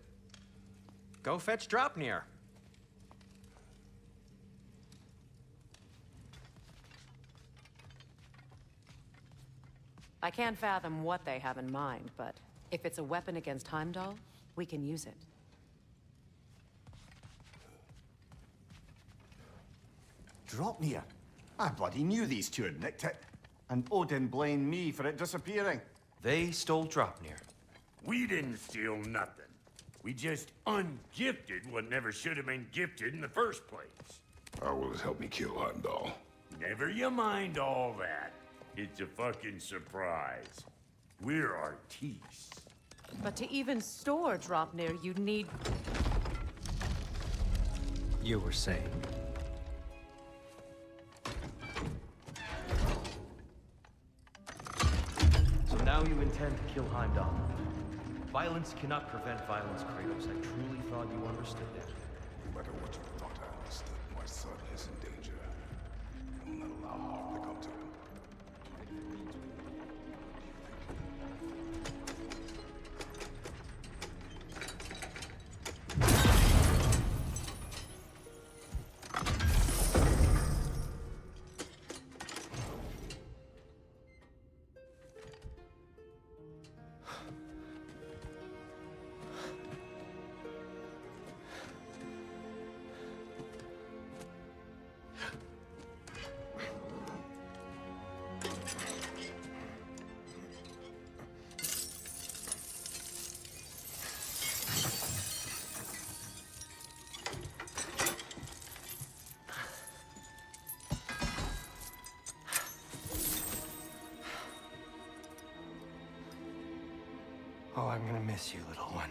Go fetch Draupnir. I can't fathom what they have in mind, but if it's a weapon against Heimdall, we can use it. Draupnir? I bloody knew these two had nicked it. And Odin blamed me for it disappearing. They stole Draupnir. We didn't steal nothing. We just ungifted what never should have been gifted in the first place. How will it help me kill Heimdall? Never you mind all that. It's a fucking surprise. We're artistes. But to even store Draupnir, you'd need... You were saying? So now you intend to kill Heimdall. Violence cannot prevent violence, Kratos. I truly thought you understood that. No matter what you thought I understood, my son is in danger. I will not allow harm to come to him. Oh, I'm gonna miss you, little one.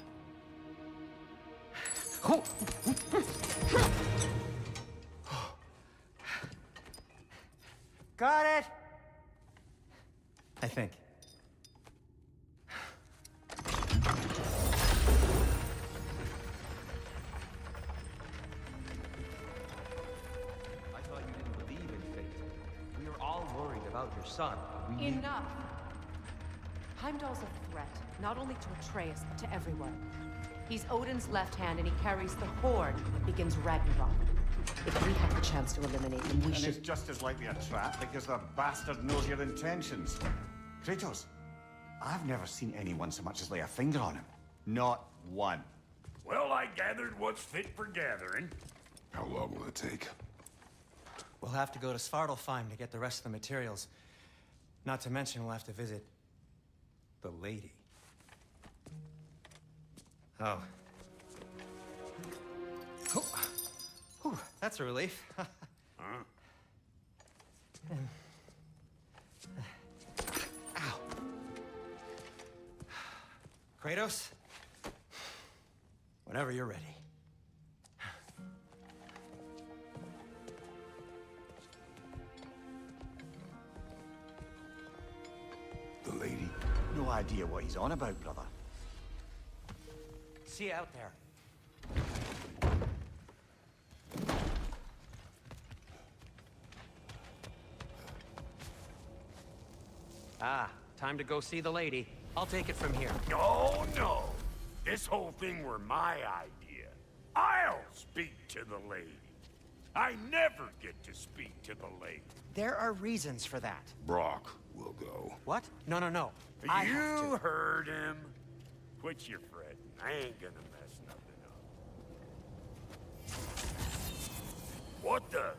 Got it! I think. about your son. We need... Enough! Heimdall's a threat, not only to Atreus, but to everyone. He's Odin's left hand, and he carries the horde that begins Ragnarok. If we have the chance to eliminate him, we should... And it's just as likely a trap because the bastard knows your intentions. Kratos, I've never seen anyone so much as lay a finger on him. Not one. Well, I gathered what's fit for gathering. How long will it take? We'll have to go to Svartalfheim to get the rest of the materials. Not to mention we'll have to visit the lady. Oh. Oh. Whew, that's a relief. Huh? Ow. Kratos? Whenever you're ready. The lady? No idea what he's on about, brother. See you out there. Ah, time to go see the lady. I'll take it from here. No, no. This whole thing were my idea. I'll speak to the lady. I never get to speak to the lady. There are reasons for that. Brock will go. What? No, no, no. I have You to. heard him. Quit your fretting. I ain't gonna mess nothing up. What the?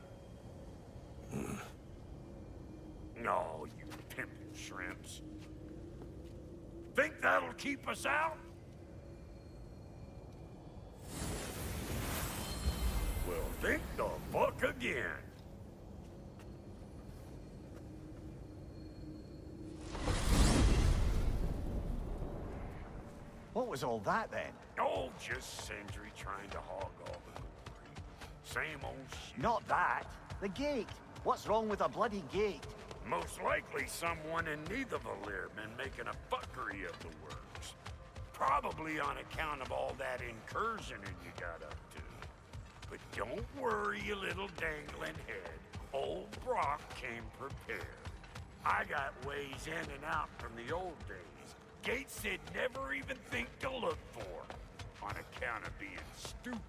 No, you pimpin' shrimps. Think that'll keep us out? Well, think the fuck again. What was all that then? Oh, just Sindri trying to hog all the glory. Same old shit. Not that. The gate. What's wrong with a bloody gate? Most likely someone in Nidavellir been making a fuckery of the works. Probably on account of all that incursioning you got up to. But don't worry, you little dangling head. Old Brock came prepared. I got ways in and out from the old days. Gates they'd never even think to look for, on account of being stupid.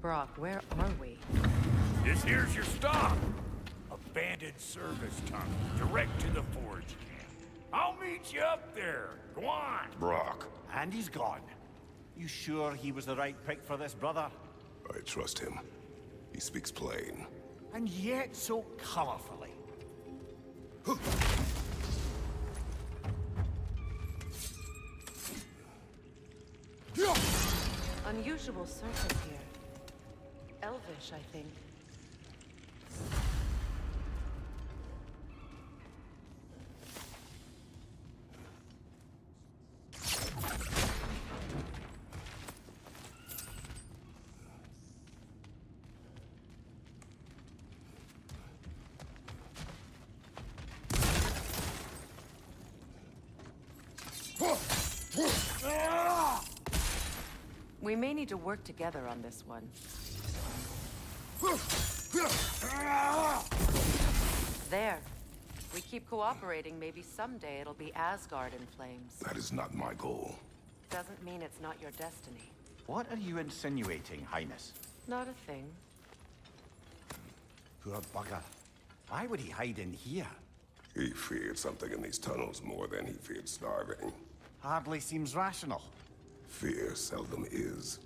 Brock, where are we? This here's your stop. Abandoned service tunnel, direct to the forge camp. I'll meet you up there. Go on. Brock. And he's gone. You sure he was the right pick for this, brother? I trust him. He speaks plain. And yet so colorfully. Unusual surface here. Elvish, I think. We may need to work together on this one. There. We keep cooperating, maybe someday it'll be Asgard in flames. That is not my goal. Doesn't mean it's not your destiny. What are you insinuating, Highness? Not a thing. Poor bugger. Why would he hide in here? He feared something in these tunnels more than he feared starving. Hardly seems rational. Fear seldom is.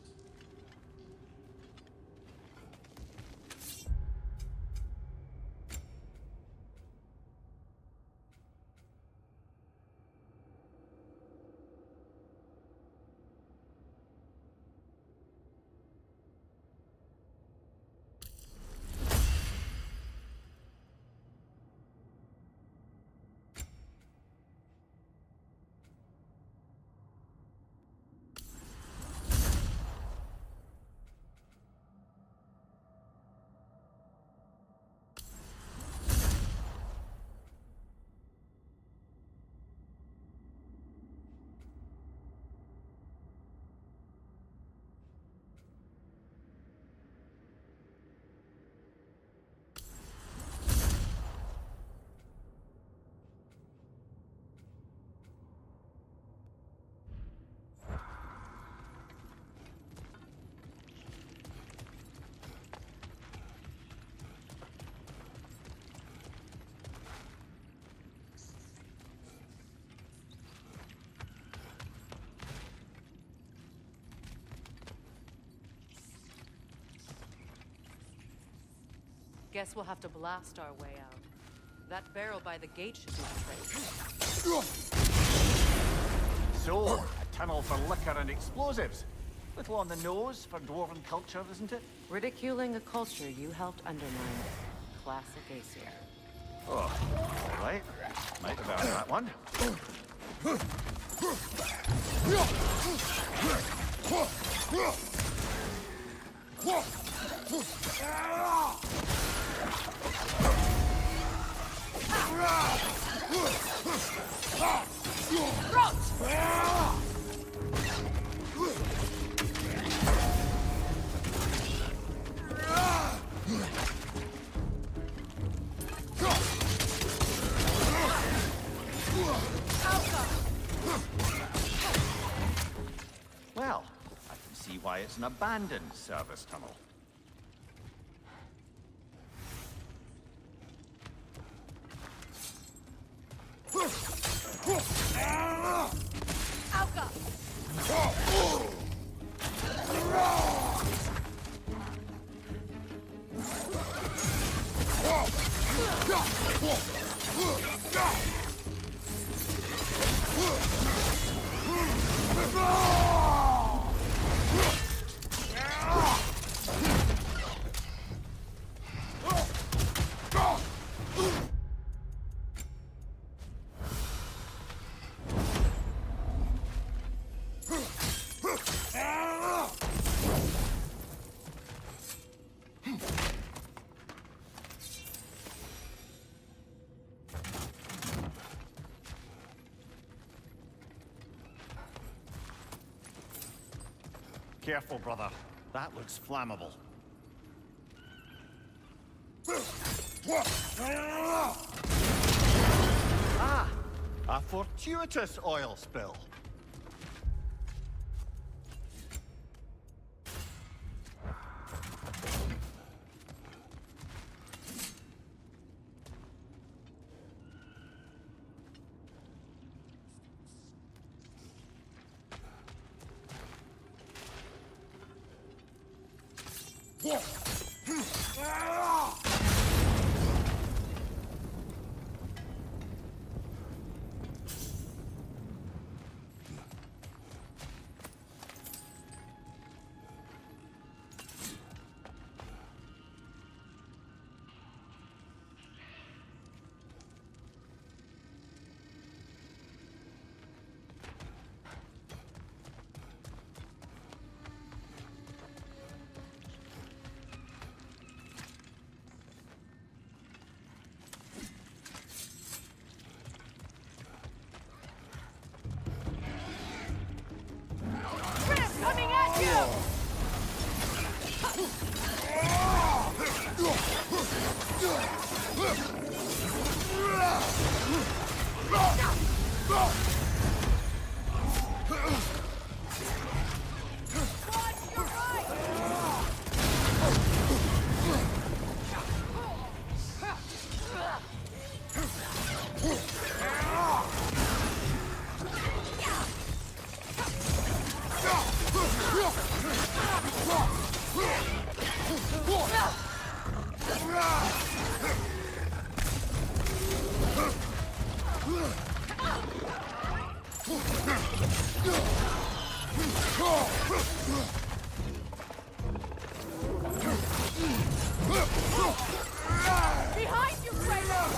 Guess we'll have to blast our way out. That barrel by the gate should be the trace. So, a tunnel for liquor and explosives. Little on the nose for dwarven culture, isn't it? Ridiculing a culture you helped undermine. Classic Aesir. Oh, all right. Might have earned that one. Well, I can see why it's an abandoned service tunnel. Careful, brother. That looks flammable. Ah! A fortuitous oil spill. Coming at you! Behind you, Kratos!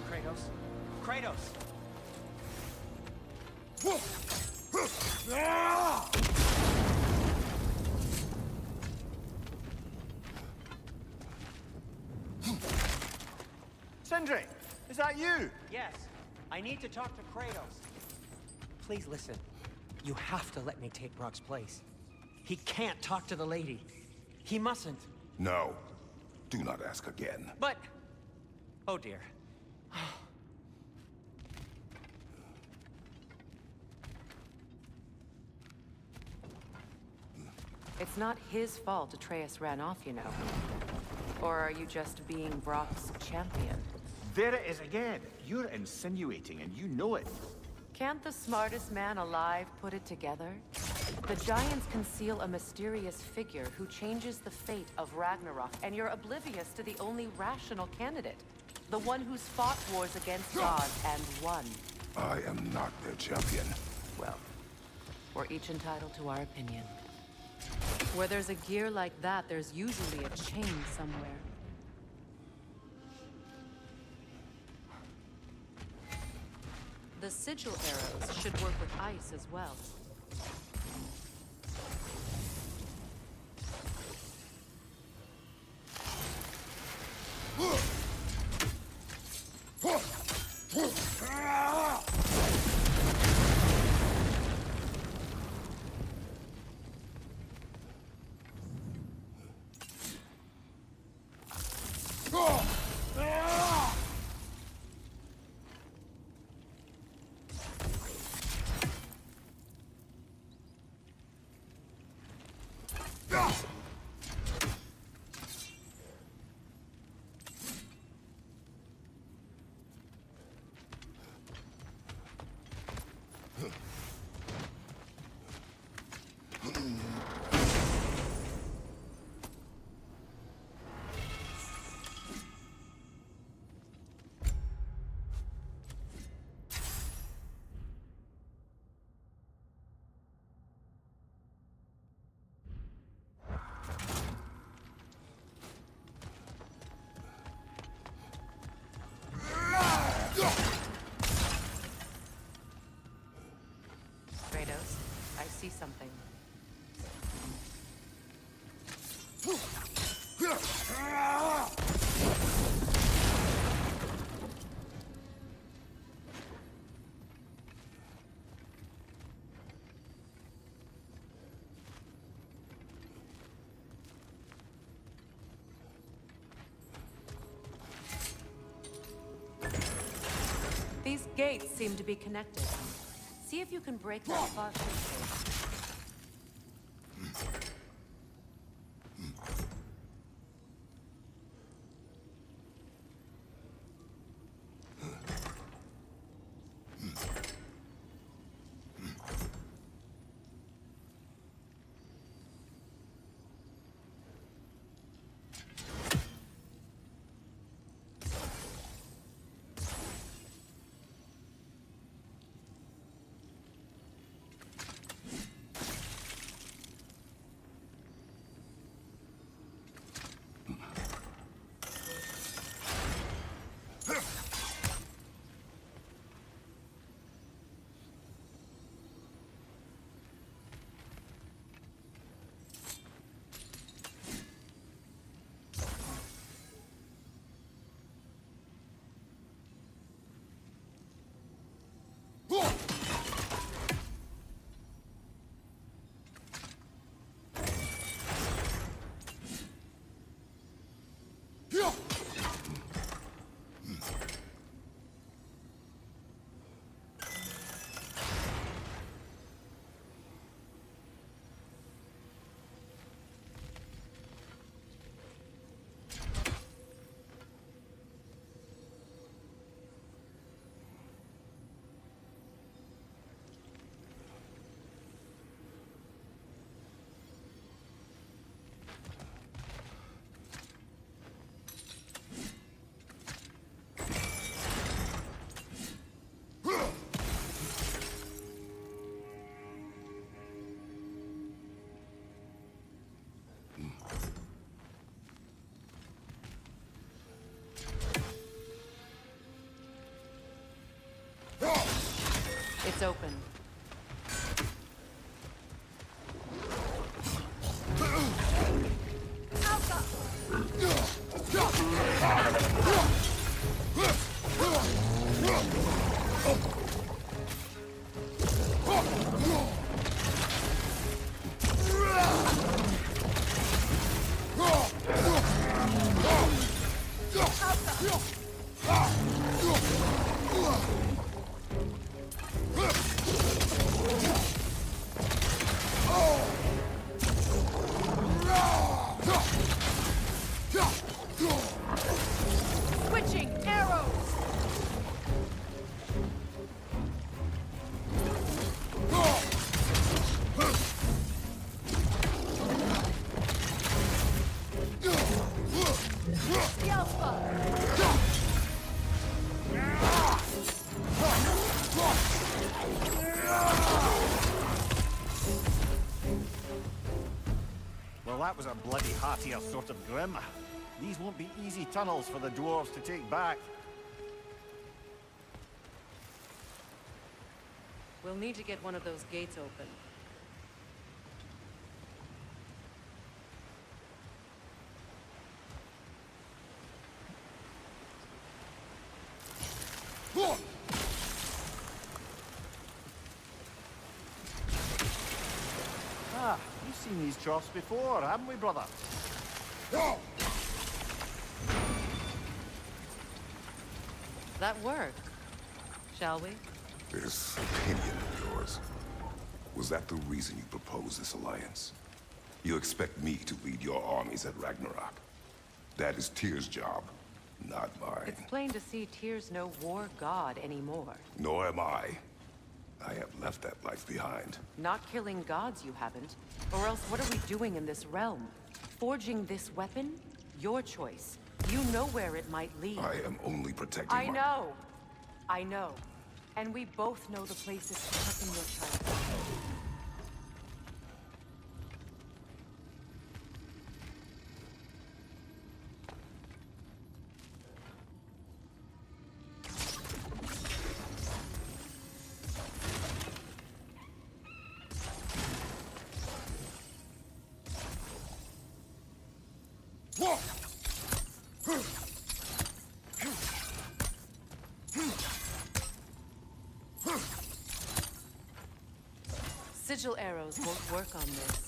Kratos? Kratos! Sindri, is that you? Yes, I need to talk to Kratos. Please listen. You have to let me take Brock's place. He can't talk to the lady. He mustn't. No. Do not ask again. But... oh dear. It's not his fault Atreus ran off, you know. Or are you just being Brock's champion? There it is again. You're insinuating, and you know it. Can't the smartest man alive put it together? The giants conceal a mysterious figure who changes the fate of Ragnarok, and you're oblivious to the only rational candidate. The one who's fought wars against gods and won. I am not their champion. Well, we're each entitled to our opinion. Where there's a gear like that, there's usually a chain somewhere. The sigil arrows should work with ice as well. Kratos, I see something. These gates seem to be connected. See if you can break that fog. It's open. was a bloody heartier sort of grim. These won't be easy tunnels for the dwarves to take back. We'll need to get one of those gates open. Ah, we've seen these troughs before, haven't we, brother? That work, shall we? This opinion of yours, was that the reason you proposed this alliance? You expect me to lead your armies at Ragnarok? That is Tyr's job, not mine. It's plain to see Tyr's no war god anymore. Nor am I. I have left that life behind. Not killing gods, you haven't. Or else what are we doing in this realm? Forging this weapon? Your choice. You know where it might lead. I am only protecting I know. I know. And we both know the place is protecting your child. Sigil arrows won't work on this.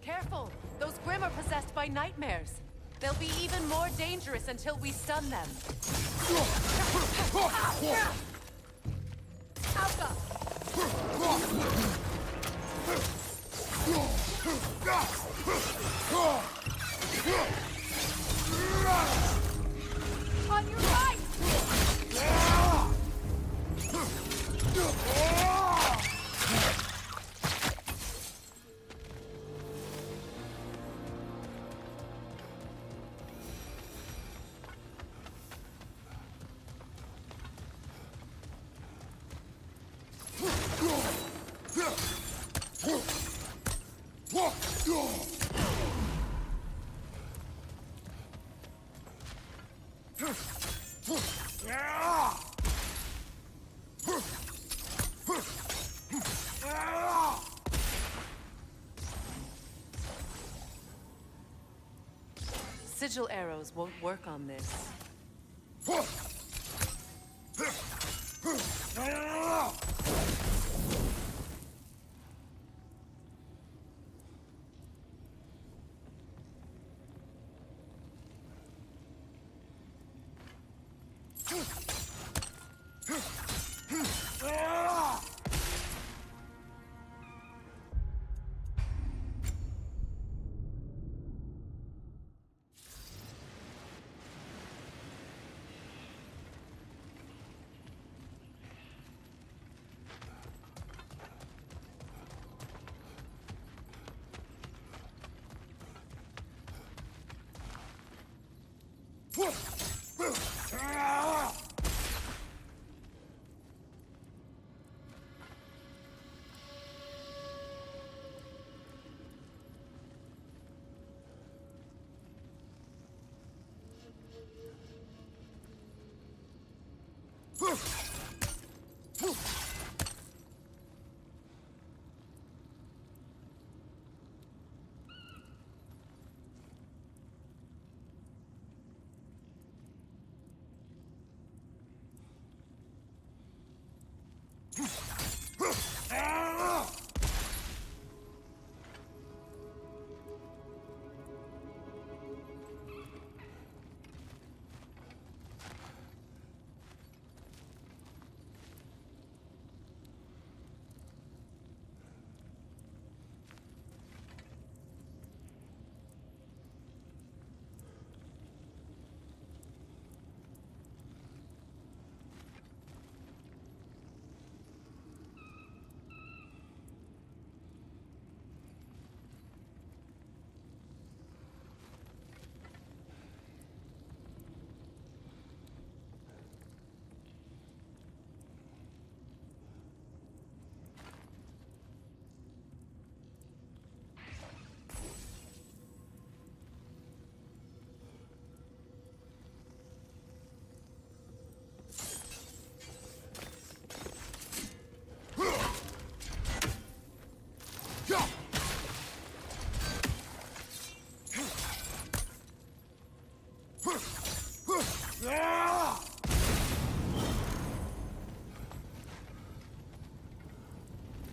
Careful! Those Grimm are possessed by nightmares. They'll be even more dangerous until we stun them. Alka! On your right! Sigil arrows won't work on this.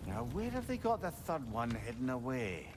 Now, where have they got the third one hidden away?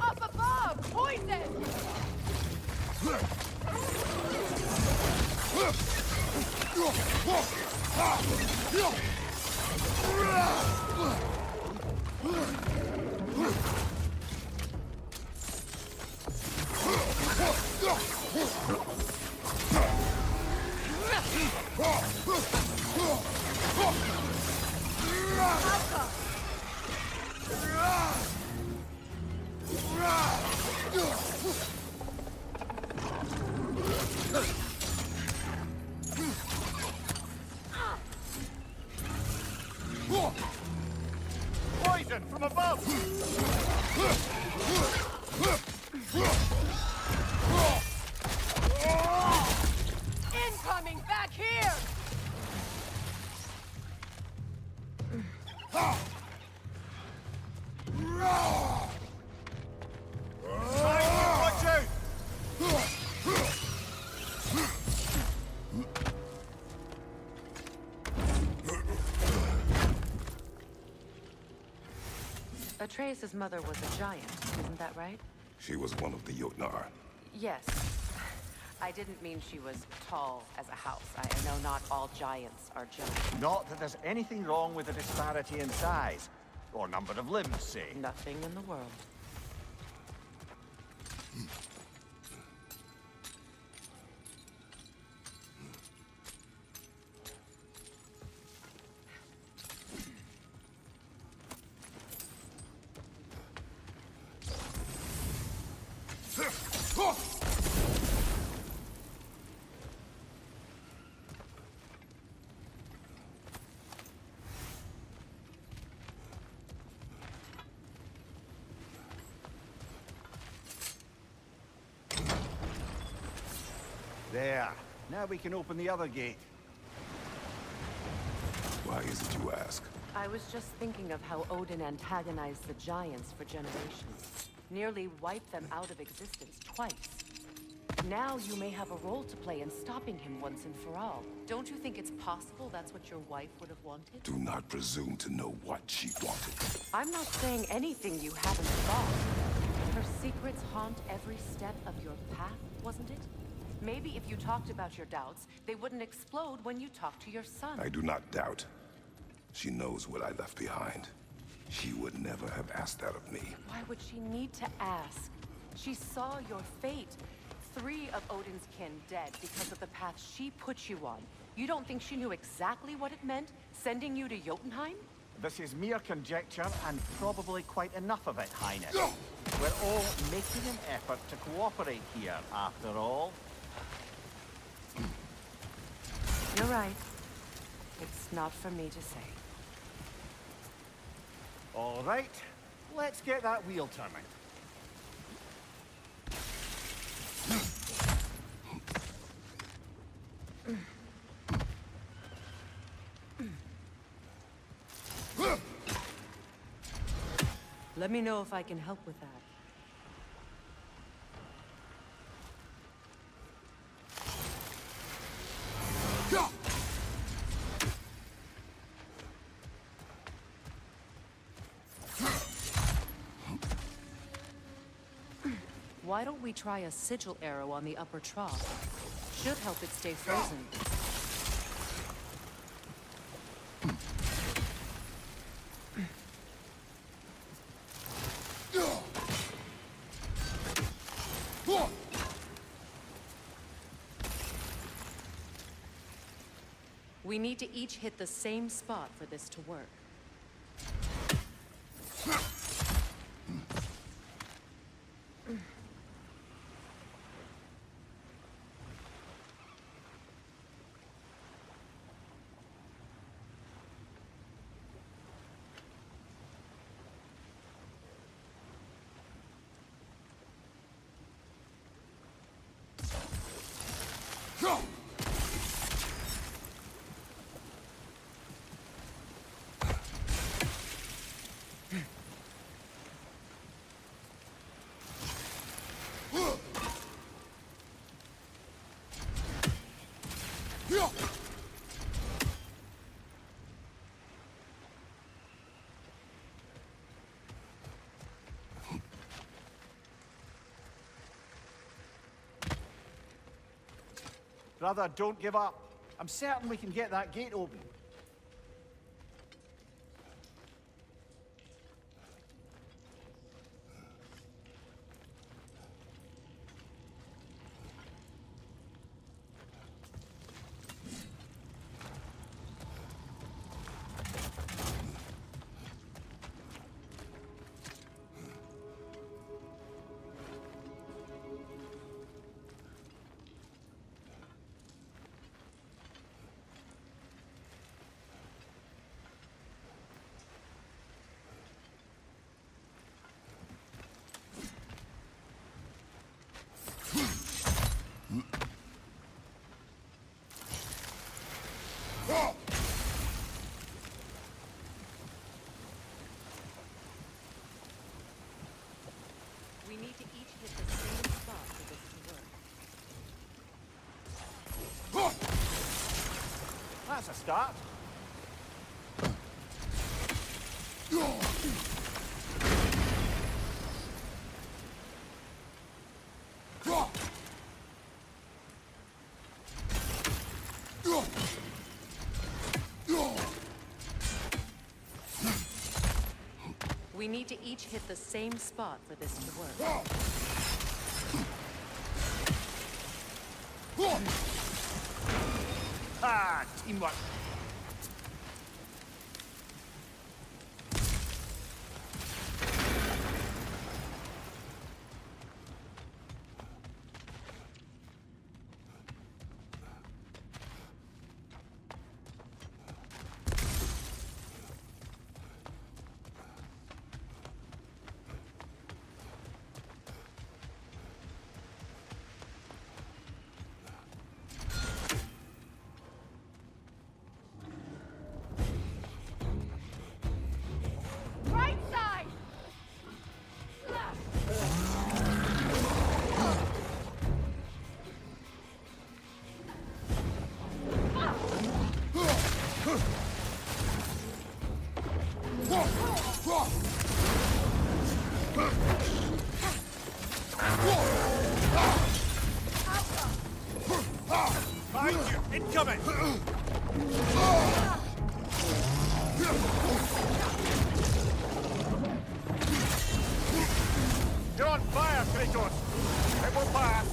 Up above! Poison! Poison from above! Incoming! Back here! Watch out! Atreus' mother was a giant, isn't that right? She was one of the Jotnar. Yes. I didn't mean she was tall as a house. I know not all giants are giants. Not that there's anything wrong with the disparity in size, or number of limbs, say. Nothing in the world. There. Now we can open the other gate. Why is it you ask? I was just thinking of how Odin antagonized the giants for generations. Nearly wiped them out of existence twice. Now you may have a role to play in stopping him once and for all. Don't you think it's possible that's what your wife would have wanted? Do not presume to know what she wanted. I'm not saying anything you haven't thought. Her secrets haunt every step of your path, wasn't it? Maybe if you talked about your doubts, they wouldn't explode when you talked to your son. I do not doubt. She knows what I left behind. She would never have asked that of me. Why would she need to ask? She saw your fate. 3 of Odin's kin dead because of the path she put you on. You don't think she knew exactly what it meant, sending you to Jotunheim? This is mere conjecture, and probably quite enough of it, Highness. We're all making an effort to cooperate here, after all. You're right. It's not for me to say. All right, let's get that wheel turning. Let me know if I can help with that. Why don't we try a sigil arrow on the upper trough? Should help it stay frozen. We need to each hit the same spot for this to work. Brother, don't give up. I'm certain we can get that gate open. We need to each hit the same spot for this to work. That's a start. We need to each hit the same spot for this to work. Ah, teamwork. Behind you! Incoming! You're on fire, Kratos! It will pass!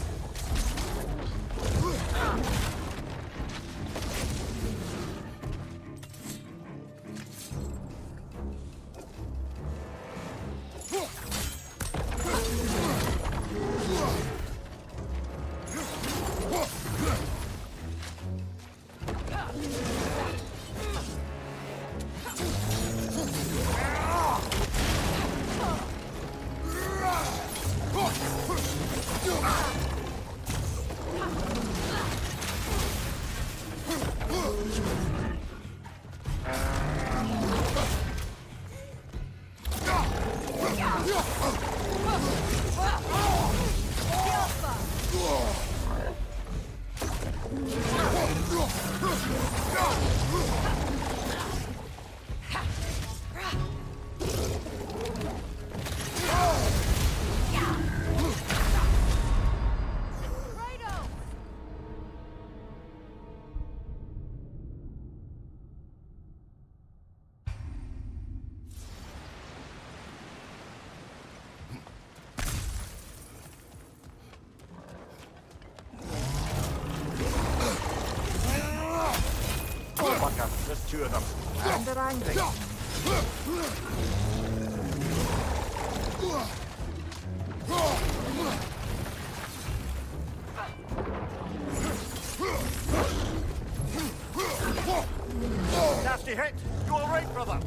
There's two of them. And they're angry. Nasty hit. You all right, brother?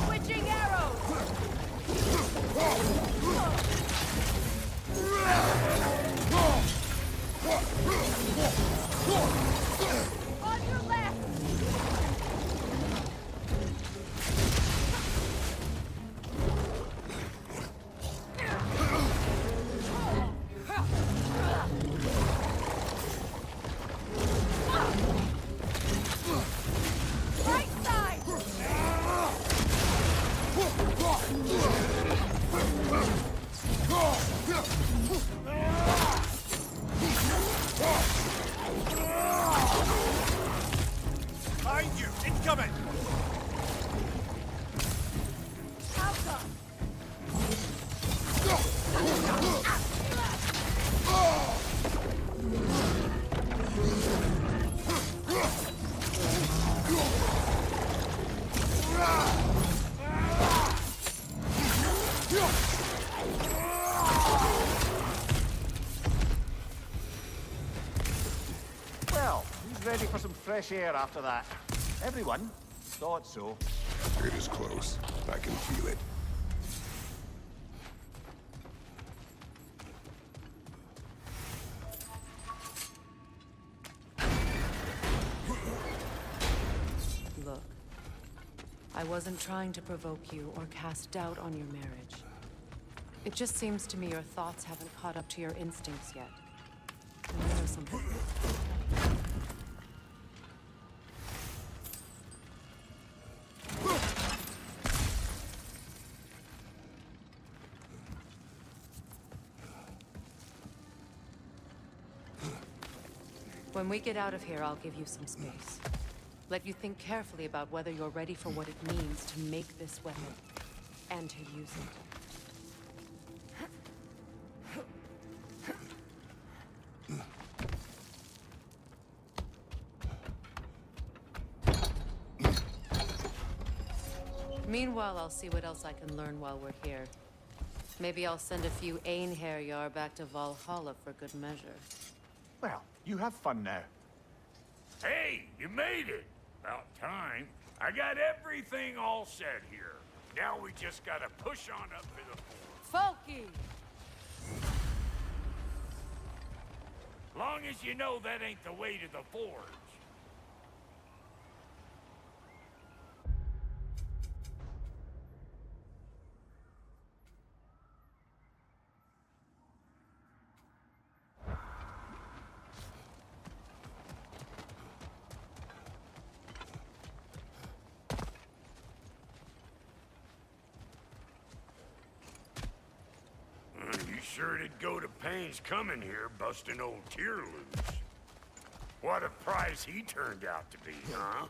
Switching arrows! On your left! Right side! Behind you! Incoming! Outcome! Well, he's ready for some fresh air after that. Everyone thought so. It is close. I can feel it. Look, I wasn't trying to provoke you or cast doubt on your marriage. It just seems to me your thoughts haven't caught up to your instincts yet. And you know something? When we get out of here, I'll give you some space. Let you think carefully about whether you're ready for what it means to make this weapon, and to use it. Meanwhile, I'll see what else I can learn while we're here. Maybe I'll send a few Einherjar back to Valhalla for good measure. Well, You have fun now. Hey, you made it. About time. I got everything all set here. Now we just gotta push on up to the fort. Folky! Long as you know that ain't the way to the forge. Sure did go to pains coming here, busting old Tyr loose. What a prize he turned out to be, huh?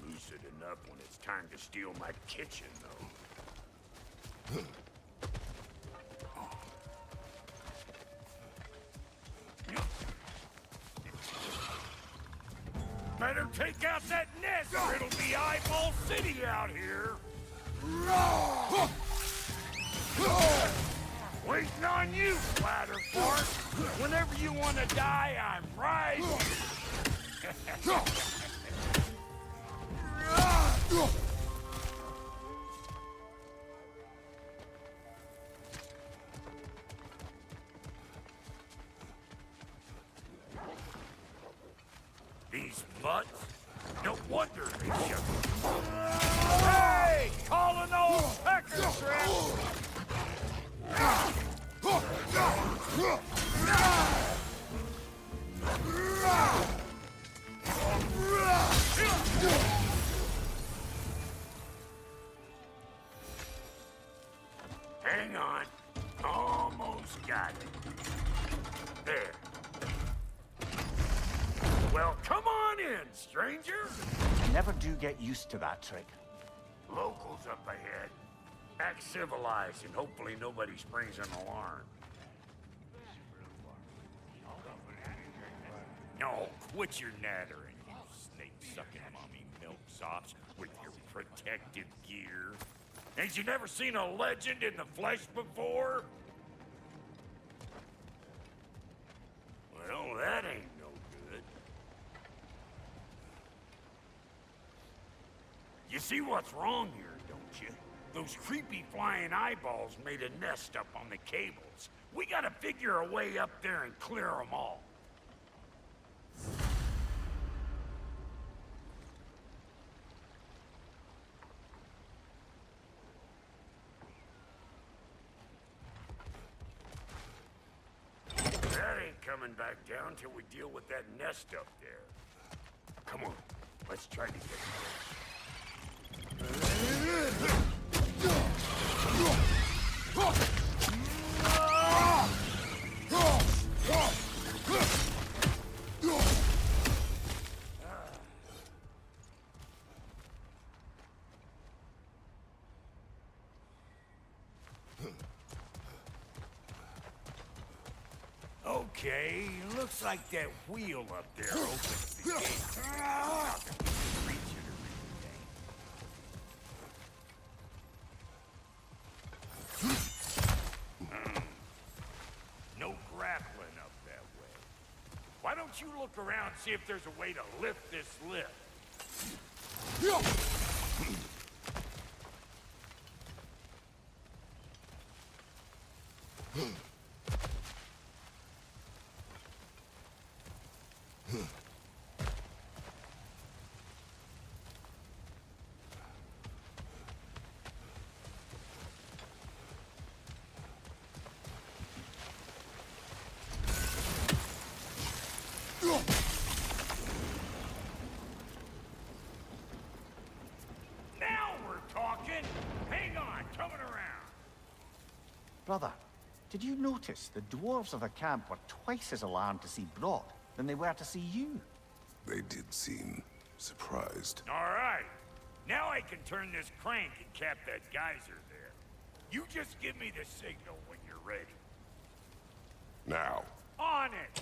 Lucid enough when it's time to steal my kitchen, though. Better take out that nest, or it'll be Eyeball City out here. Waiting on you, Splatterfort. Whenever you want to die, I'm right. These butts? No wonder they shut. Hey! Call an old pecker trip! Hang on. Almost got it. There. Well, come on in, stranger. Never do get used to that trick. Locals up ahead. Act civilized, and hopefully nobody springs an alarm. No, quit your nattering, you snake-sucking mommy milksops with your protective gear. Ain't you never seen a legend in the flesh before? Well, that ain't no good. You see what's wrong here, don't you? Those creepy flying eyeballs made a nest up on the cables. We gotta figure a way up there and clear them all. That ain't coming back down till we deal with that nest up there. Come on, let's try to get Okay, looks like that wheel up there opens the gate. No grappling up that way. Why don't you look around, see if there's a way to lift this lift? Brother, did you notice the dwarves of the camp were twice as alarmed to see Brock than they were to see you? They did seem surprised. All right. Now I can turn this crank and cap that geyser there. You just give me the signal when you're ready. Now. On it!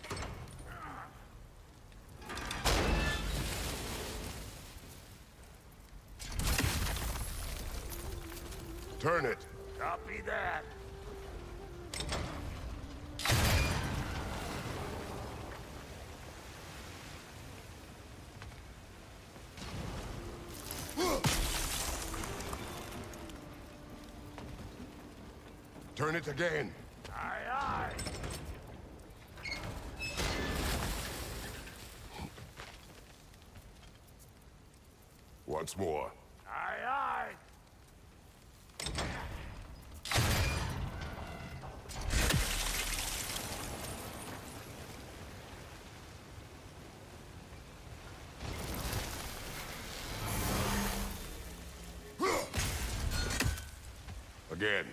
Turn it. Copy that. Turn it again. Aye, aye. Once more. Aye, aye. Again.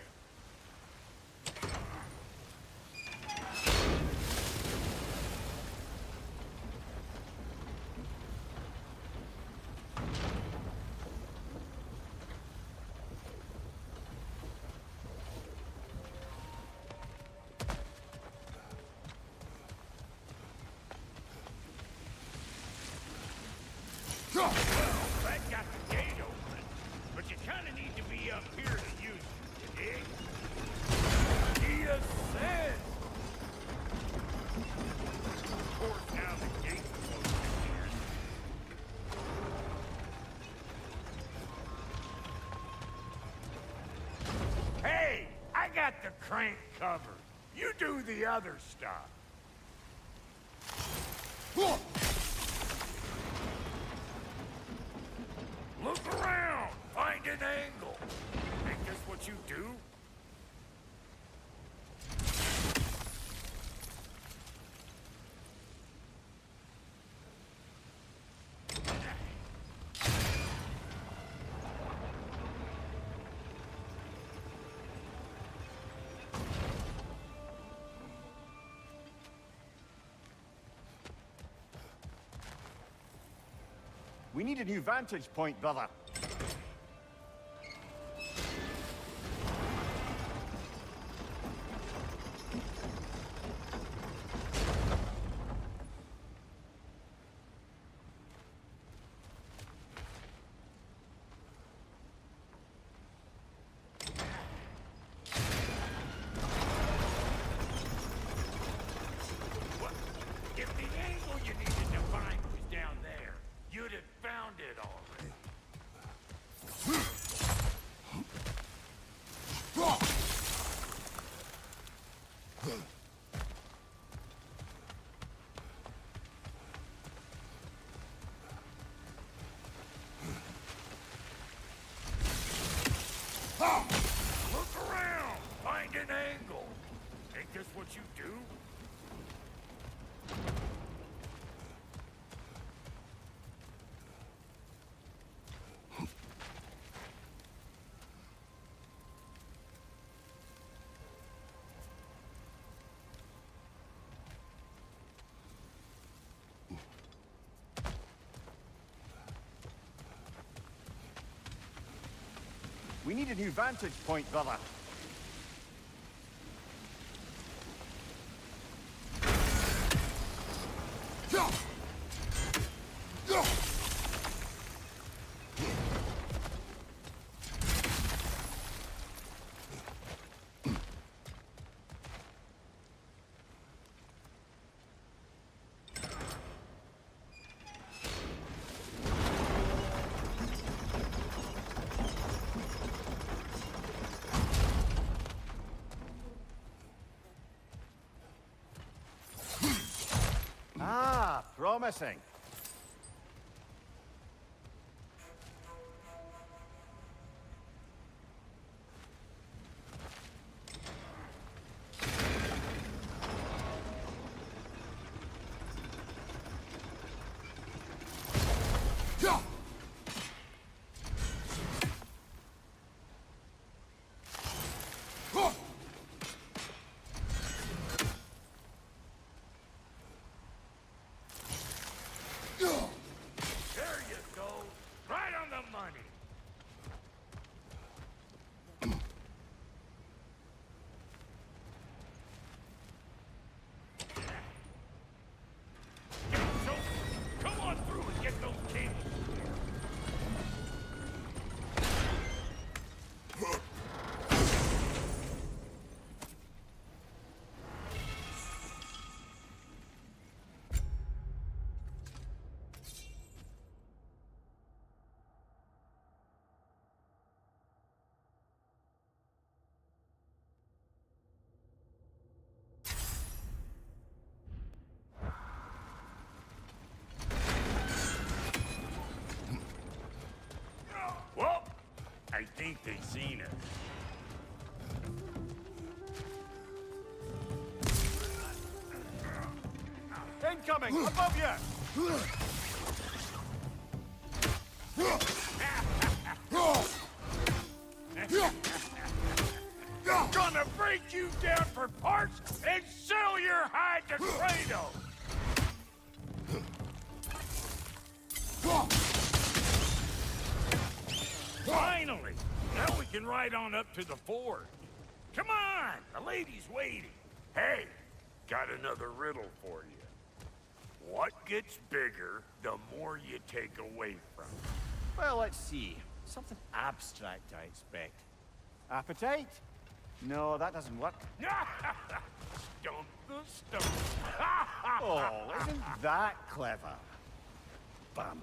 Well, that got the gate open, but you kind of need to be up here to use it, you dig? He said. Of course, now the gate's closed again. Hey, I got the crank covered. You do the other stuff. Look around! Find an angle! Ain't this what you do? We need a new vantage point, brother. What? If the angle you needed to find was down there, you'd have found it already. Look around! Find an angle! Ain't this what you do? We need a new vantage point, brother. Ah, promising. think they seen us. Incoming! Above you! Gonna break you down for parts and sell your hide to Kratos! Finally! Now we can ride on up to the fort. Come on! The lady's waiting. Hey, got another riddle for you. What gets bigger the more you take away from it? Well, let's see. Something abstract, I expect. Appetite? No, that doesn't work. Stump the stump. Oh, isn't that clever? Bam.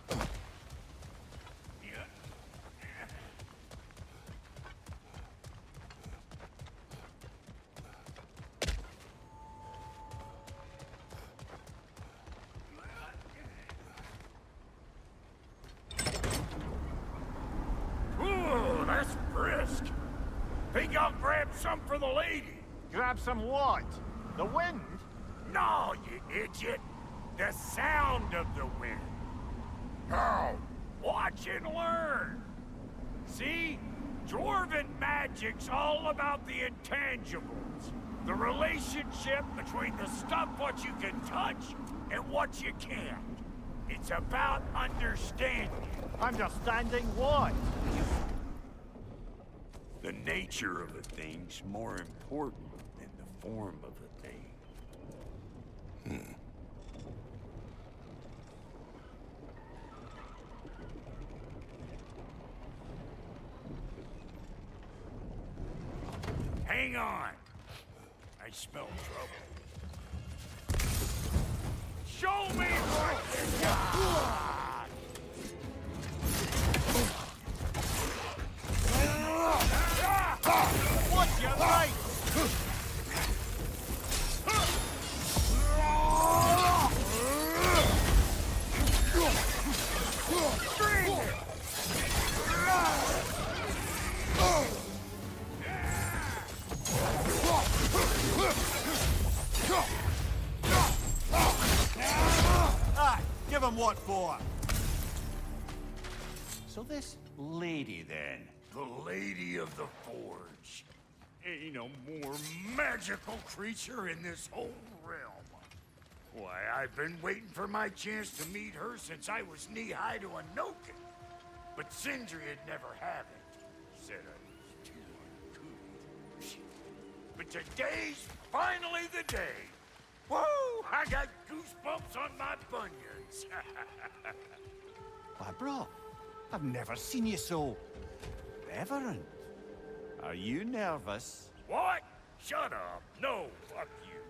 Ooh, that's brisk. Think I'll grab some for the lady. Grab some what? The wind? No, you idiot. The sound of the wind. Oh, watch and learn. See? Dwarven magic's all about the intangibles. The relationship between the stuff what you can touch and what you can't. It's about understanding. Understanding what? The nature of a thing's more important than the form of a thing. Hang on. I smell trouble. Show me what you got! What's your right? Give him what for? So this lady, then? The Lady of the Forge. Ain't no more magical creature in this whole realm. Why, I've been waiting for my chance to meet her since I was knee-high to a Noken. But Sindri'd never have it. Said I was too uncouth. But today's finally the day. Woo! I got goosebumps on my bunions. Why, bro, I've never seen you so reverent. Are you nervous? What? Shut up. No, fuck you.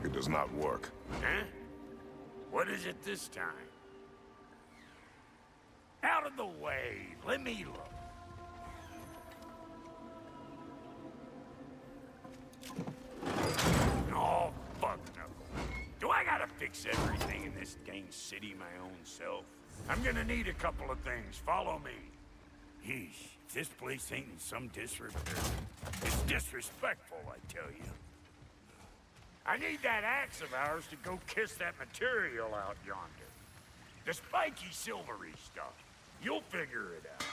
It does not work. Huh? What is it this time? Out of the way. Let me look. Oh, fuck no. Do I gotta fix everything in this dang city my own self? I'm gonna need a couple of things. Follow me. Yeesh, if this place ain't in some disrepair. It's disrespectful, I tell you. I need that axe of ours to go kiss that material out yonder. The spiky, silvery stuff. You'll figure it out.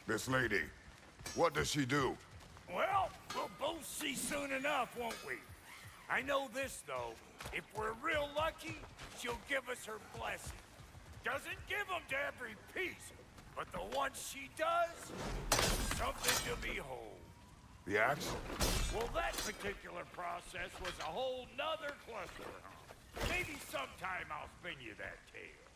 This lady, what does she do? Well, we'll both see soon enough, won't we? I know this, though. If we're real lucky, she'll give us her blessing. Doesn't give them to every piece, but the ones she does, something to behold. The axe? Well, that particular process was a whole nother cluster. Maybe sometime I'll spin you that tale.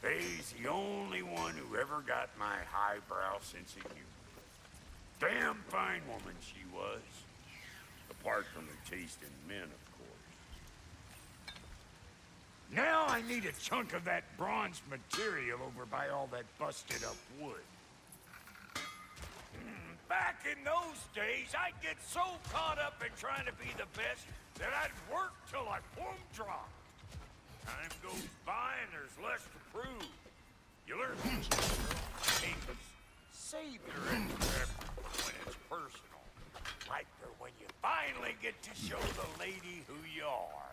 Faye's the only one who ever got my highbrow sense of humor. Damn fine woman she was. Apart from her taste in men, of course. Now I I need a chunk of that bronze material over by all that busted up wood. Back in those days, I'd get so caught up in trying to be the best that I'd work till I plumb dropped. Time goes by and there's less to prove. You learn things. Savor it when it's personal. Like when you finally get to show the lady who you are.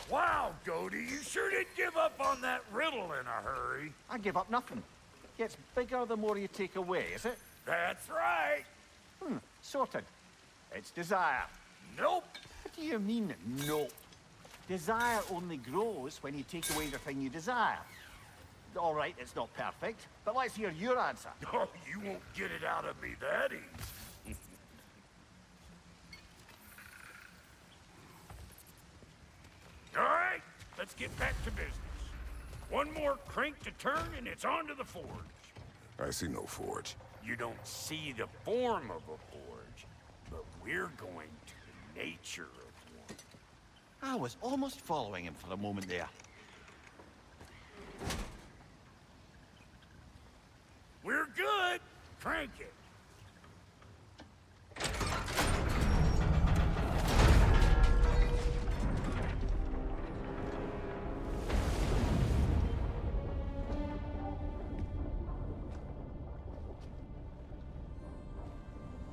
Wow, Goody, you sure did give up on that riddle in a hurry. I give up nothing. Gets bigger the more you take away, is it? That's right. Sorted. It's desire. Nope. What do you mean, no? Desire only grows when you take away the thing you desire. All right, it's not perfect, but let's hear your answer. Oh, you won't get it out of me that easy. All right, let's get back to business. One more crank to turn and it's on to the forge. I see no forge. You don't see the form of a forge, but we're going to the nature of one. I was almost following him for a moment there. We're good. Crank it.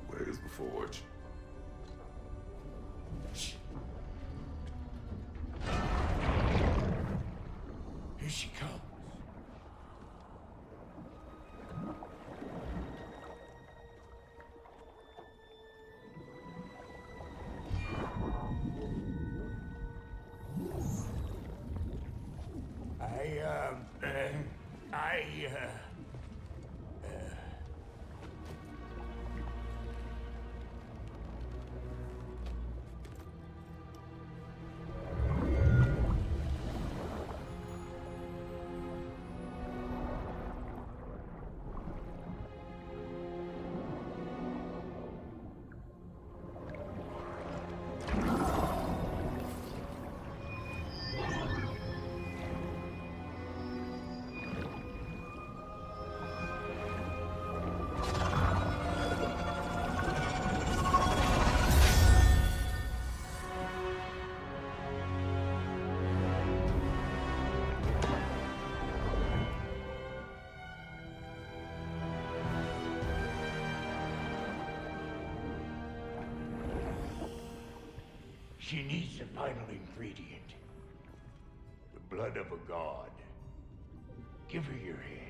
Where's the forge? Here she comes. She needs the final ingredient. The blood of a god. Give her your hand.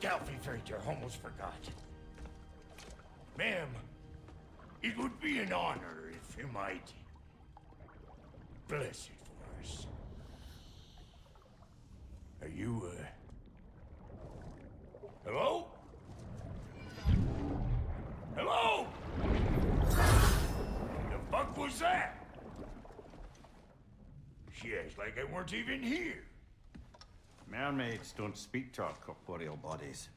Delphi Freighter, almost forgot. Ma'am, it would be an honor if you might bless it for us. Are you, hello? Hello? Yes, like I weren't even here. Mermaids don't speak to our corporeal bodies.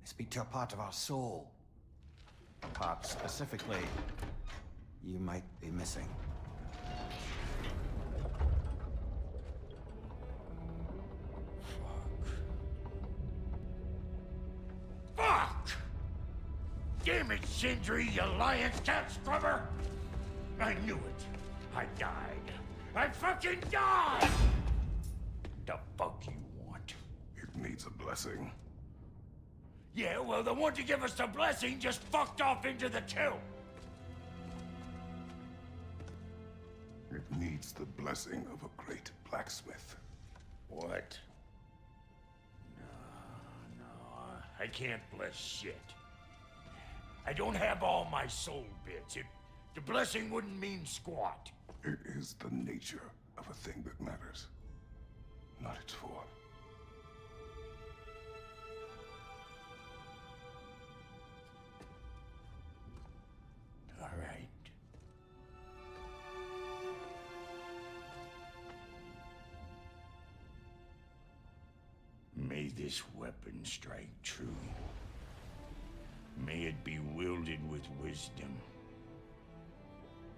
They speak to a part of our soul. A part specifically you might be missing. Fuck! Damn it, Sindri, you lion cat scrubber! I knew it. I died. I fucking died! The fuck you want? It needs a blessing. Yeah, well, the one to give us the blessing just fucked off into the tomb. It needs the blessing of a great blacksmith. What? No, I can't bless shit. I don't have all my soul bits. The blessing wouldn't mean squat. It is the nature of a thing that matters, not its form. All right. May this weapon strike true. May it be wielded with wisdom.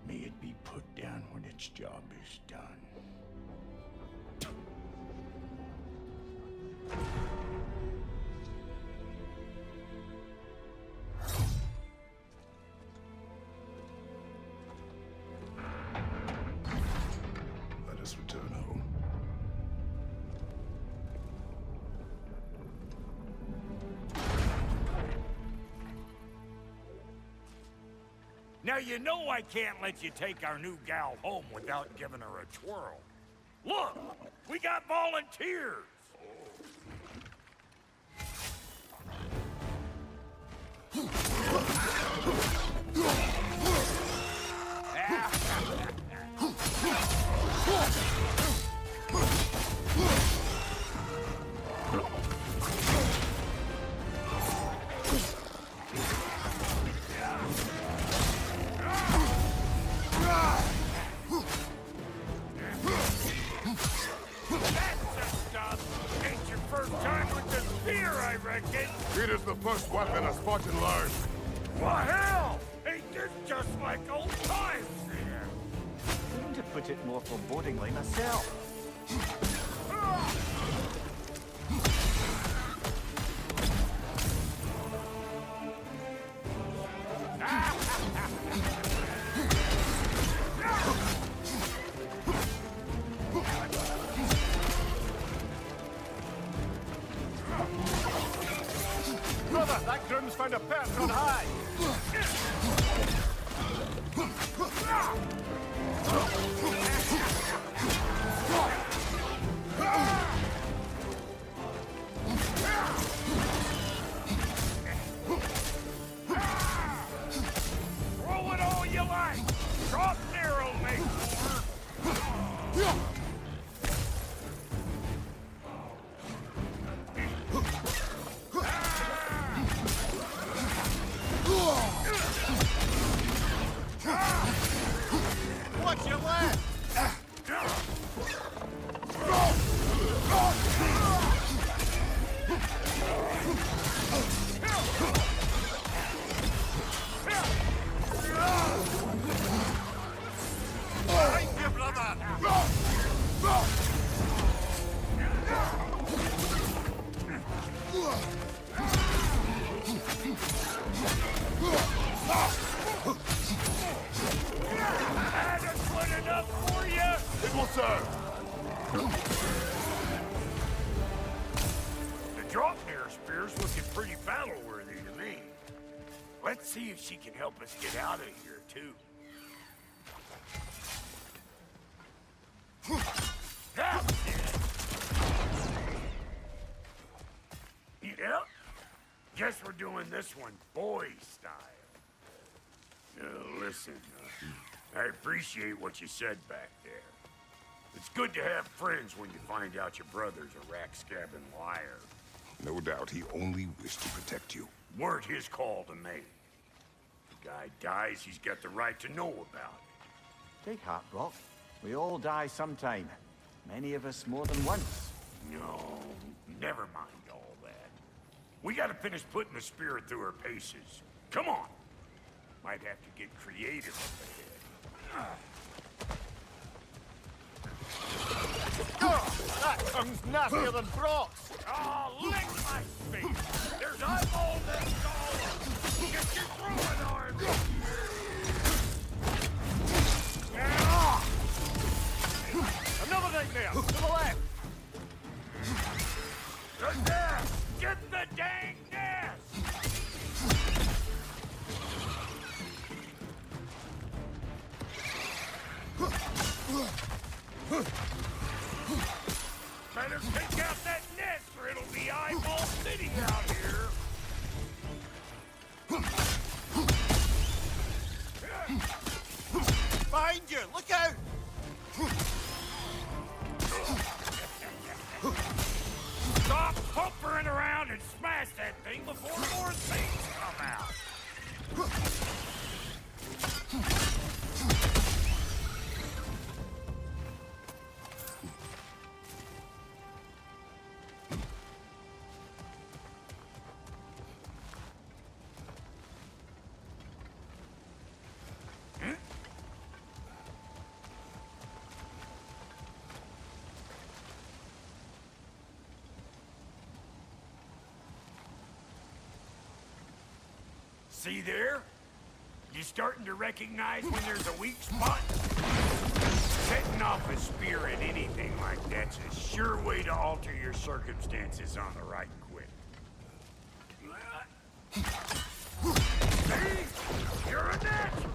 May it be put down when its job is done. Let us return home. Now you know I can't let you take our new gal home without giving her a twirl. Look, we got volunteers. It is the first weapon a Spartan learned. Well, hell! Ain't this just like old times there? To put it more forebodingly myself. Brother, that groom's found a perch on high. Throw it all you like! Drop narrow, make more! Watch your left! Thank you, brother! That's good enough for you? It will serve. The drop near spear's looking pretty battle-worthy to me. Let's see if she can help us get out of here, too. That's it! Yep. Guess we're doing this one boy style. Listen, I appreciate what you said back there. It's good to have friends when you find out your brother's a rack-scabbing liar. No doubt he only wished to protect you. Weren't his call to make. The guy dies, he's got the right to know about it. Take heart, Rock. We all die sometime. Many of us more than once. No, never mind all that. We gotta finish putting the spirit through her paces. Come on. Might have to get creative up ahead. That tongue's nastier than Brock's! Oh, lick my face! There's eyeballs and dollars! Get your throwing arms! Another nightmare! To the left! Right there! Get the dang nest! Better take out that nest or it'll be eyeball city out here! Behind you! Look out! Stop pumpering around and smash that thing before more things come out! See there? You starting to recognize when there's a weak spot? Setting off a spear at anything like that's a sure way to alter your circumstances on the right quick. See? You're a natural!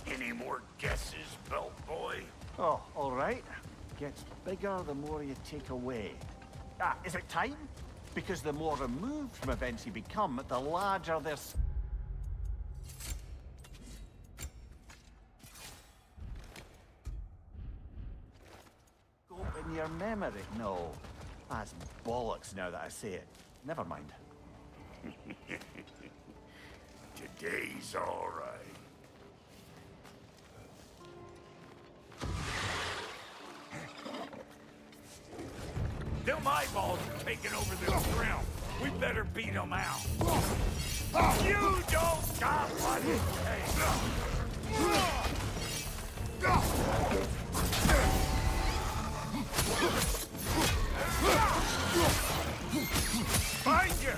Any more guesses, belt boy? Oh, all right. Gets bigger the more you take away. Ah, is it time? Because the more removed from events you become, the larger this... Go in your memory. No. That's bollocks now that I say it. Never mind. Today's all right. Them eyeballs are taking over this realm. We better beat them out. You don't stop what it takes. Find you!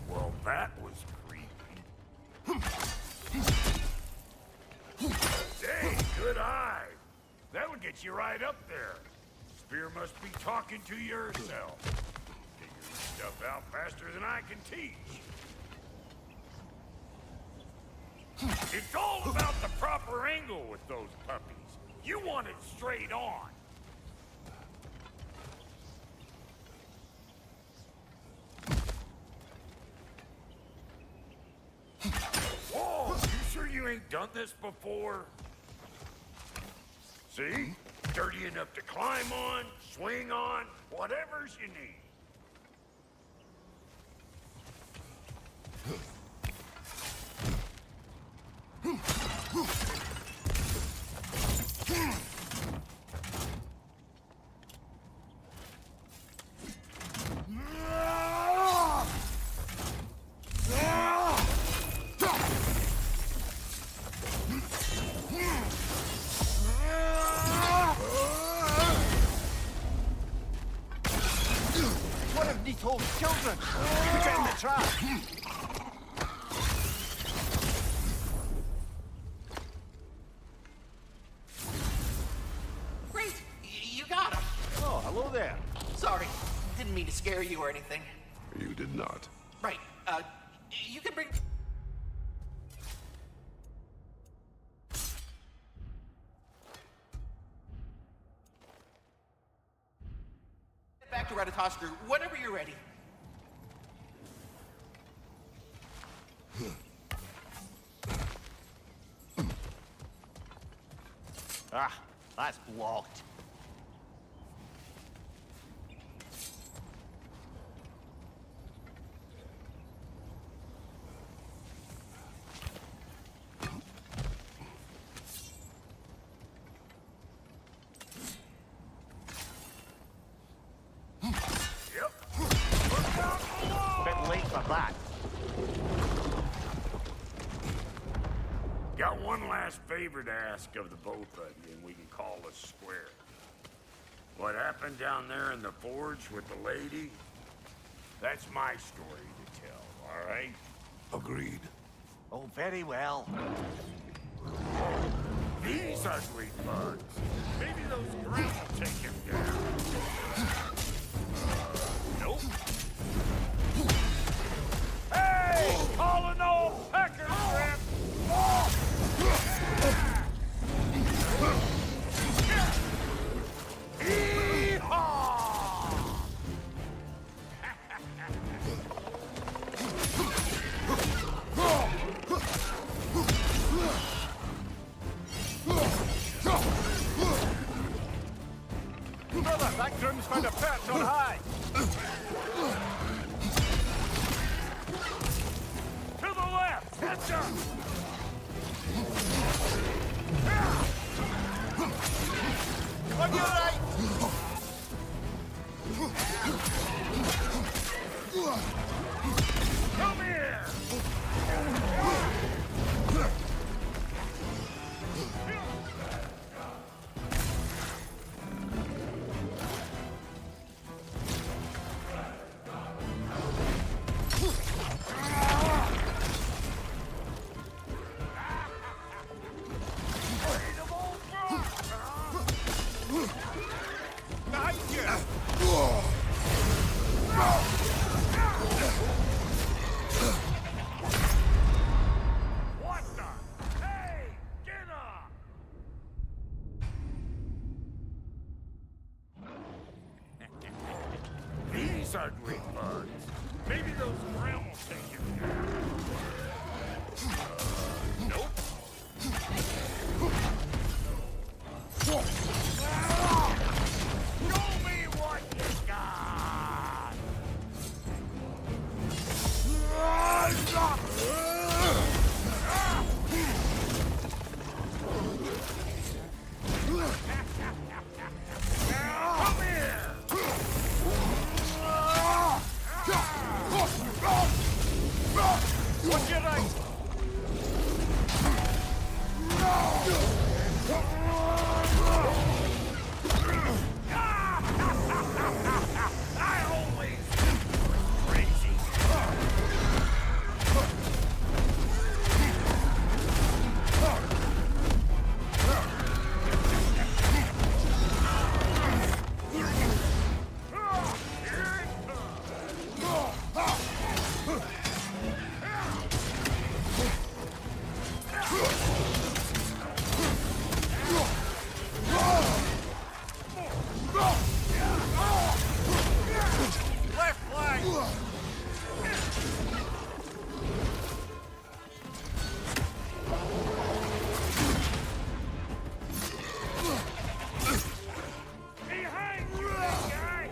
Well, that was creepy. Hey, good eye. That'll get you right up there. Spear must be talking to yourself. Figuring stuff out faster than I can teach. It's all about the proper angle with those puppies. You want it straight on. Whoa, you sure you ain't done this before? See? Dirty enough to climb on, swing on, whatever's you need. What have these whole children? Put it in the trap! Great! You mean to scare you or anything. You did not. Right, you can bring... Back to Ratatoskru whenever you're ready. Ah, that's blocked. Bit late for that. Got one last favor to ask of the both of you, and we can call us square. What happened down there in the forge with the lady? That's my story to tell, all right? Agreed. Oh, very well. These ugly bugs. Maybe those grim will take him down. Nope. Hey! Calling all pecker shrimp! Brother, that groom's found a perch on high. To the left! Catch up! On your right! Come here! What the? Hey! Get up! These ugly bugs. Maybe those grim will take him down. Nope. Show me what you got! Come here! What's your right? I always crazy. Left flank! Behind you, big guy!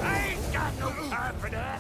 I ain't got no time for that!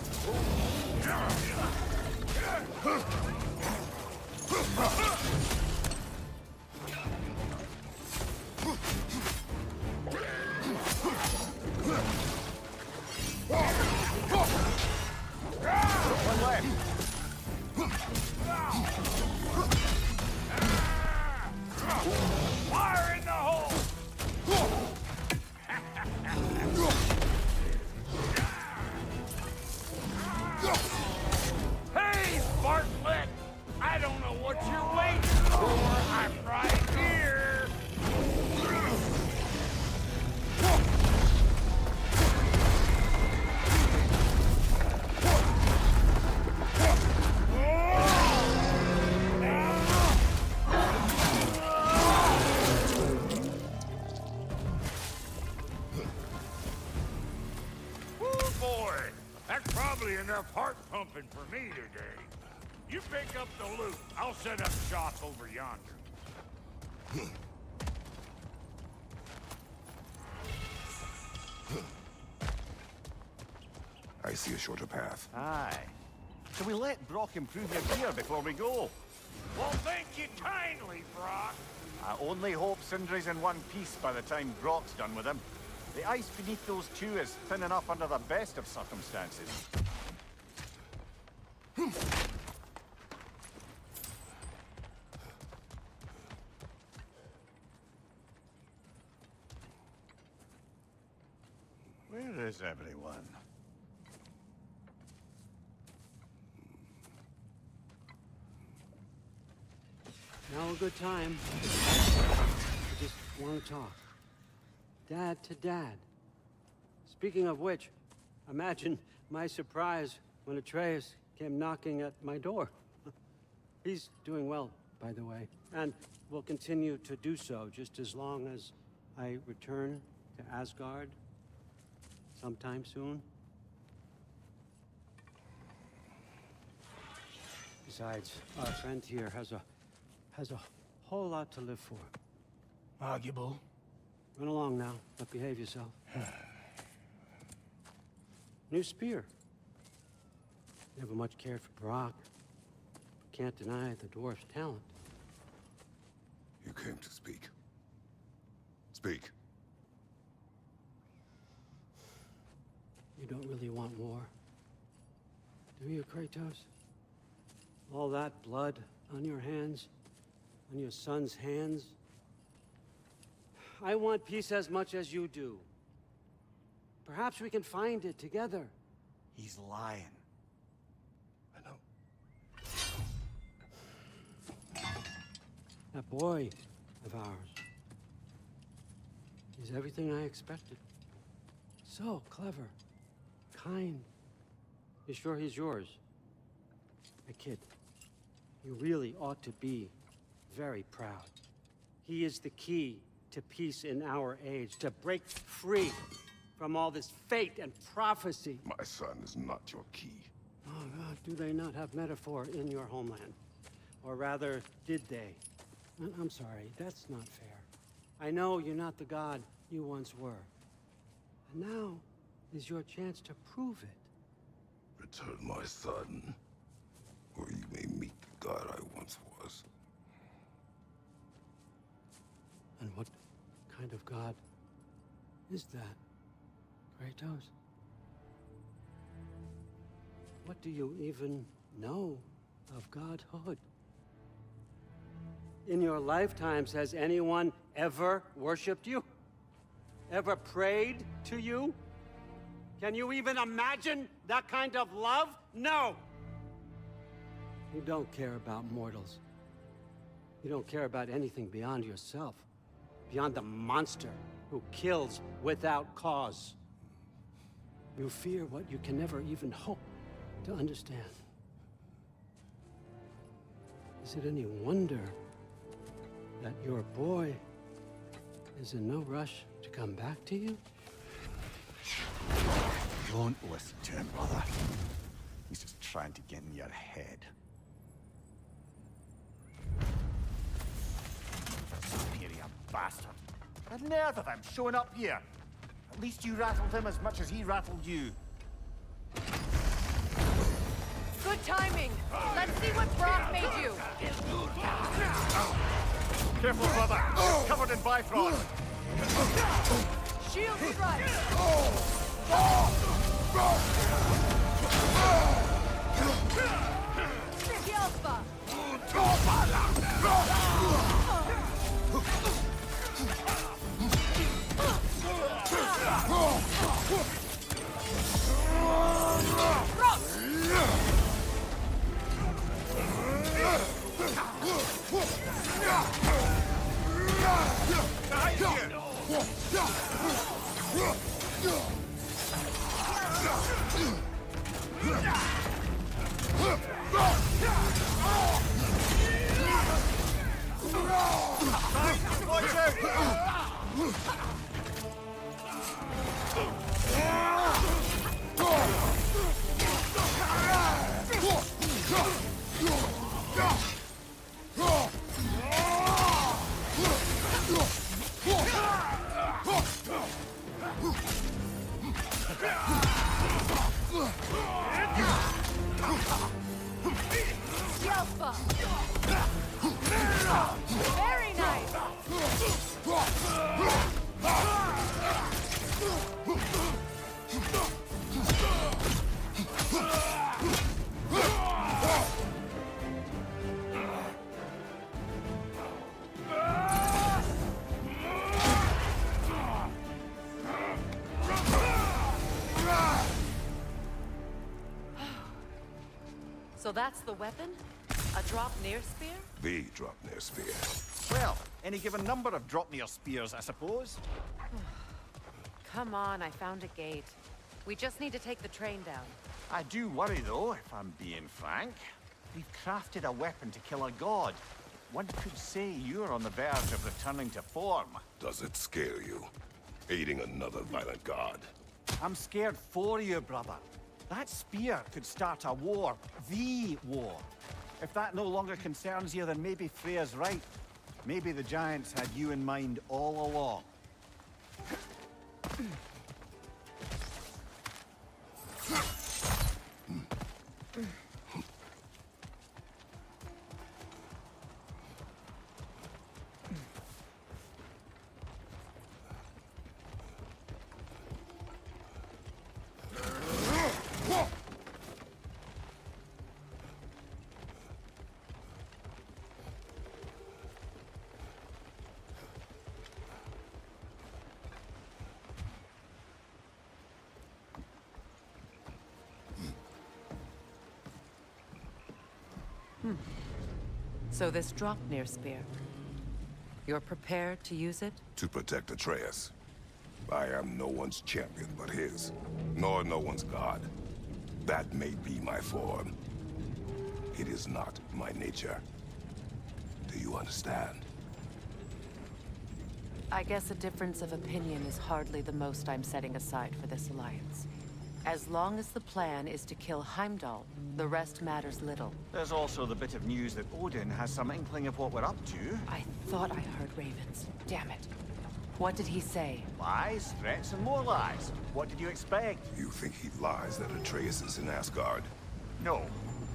enough heart pumping for me today. You pick up the loot. I'll set up shop over yonder. I see a shorter path. Aye. Shall we let Brock improve your gear before we go? Well, thank you kindly, Brock. I only hope Sindri's in one piece by the time Brock's done with him. The ice beneath those two is thin enough under the best of circumstances. Where is everyone? Now a good time. I just want to talk. Dad to Dad. Speaking of which, imagine my surprise when Atreus came knocking at my door. He's doing well, by the way, and will continue to do so just as long as I return to Asgard sometime soon. Besides, our friend here has a whole lot to live for. Arguable. Run along now, but behave yourself. New spear. Never much cared for Brock. Can't deny the dwarf's talent. You came to speak. Speak. You don't really want war, do you, Kratos? All that blood on your hands, on your son's hands. I want peace as much as you do. Perhaps we can find it together. He's lying. I know. That boy of ours. He's everything I expected. So clever, kind. You sure he's yours? A kid. You really ought to be very proud. He is the key to peace in our age, to break free from all this fate and prophecy. My son is not your key. Oh, God, do they not have metaphor in your homeland? Or rather, did they? I'm sorry, that's not fair. I know you're not the god you once were. And now is your chance to prove it. Return my son, or you may meet the god I once was. And what kind of god is that, Kratos? What do you even know of godhood? In your lifetimes, has anyone ever worshipped you? Ever prayed to you? Can you even imagine that kind of love? No! You don't care about mortals. You don't care about anything beyond yourself. Beyond the monster who kills without cause. You fear what you can never even hope to understand. Is it any wonder that your boy is in no rush to come back to you? Don't listen to him, brother. He's just trying to get in your head. Superior bastard. The nerve of him showing up here. At least you rattled him as much as he rattled you. Good timing. Let's see what Brock made you. Careful, brother. You're covered in Bifrost. Shield strike. Yelpa. Yelpa! Very nice! So that's the weapon? A drop near spear? The Dropnir Spear. Well, any given number of Dropnir spears, I suppose. Come on, I found a gate. We just need to take the train down. I do worry, though, if I'm being frank. We've crafted a weapon to kill a god. One could say you're on the verge of returning to form. Does it scare you? Aiding another violent god? I'm scared for you, brother. That spear could start a war. The war. If that no longer concerns you, then maybe Freya's right. Maybe the Giants had you in mind all along. So this Dropnir spear. You're prepared to use it? To protect Atreus. I am no one's champion but his, nor no one's god. That may be my form. It is not my nature. Do you understand? I guess a difference of opinion is hardly the most I'm setting aside for this alliance. As long as the plan is to kill Heimdall, the rest matters little. There's also the bit of news that Odin has some inkling of what we're up to. I thought I heard ravens. Damn it. What did he say? Lies, threats, and more lies. What did you expect? You think he lies that Atreus is in Asgard? No.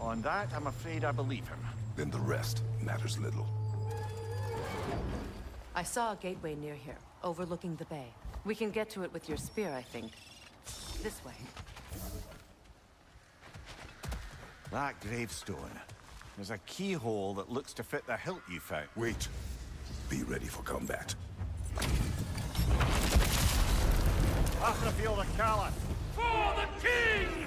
On that, I'm afraid I believe him. Then the rest matters little. I saw a gateway near here, overlooking the bay. We can get to it with your spear, I think. This way. That gravestone. There's a keyhole that looks to fit the hilt you found. Wait. Be ready for combat. After the field of Kala. For the king!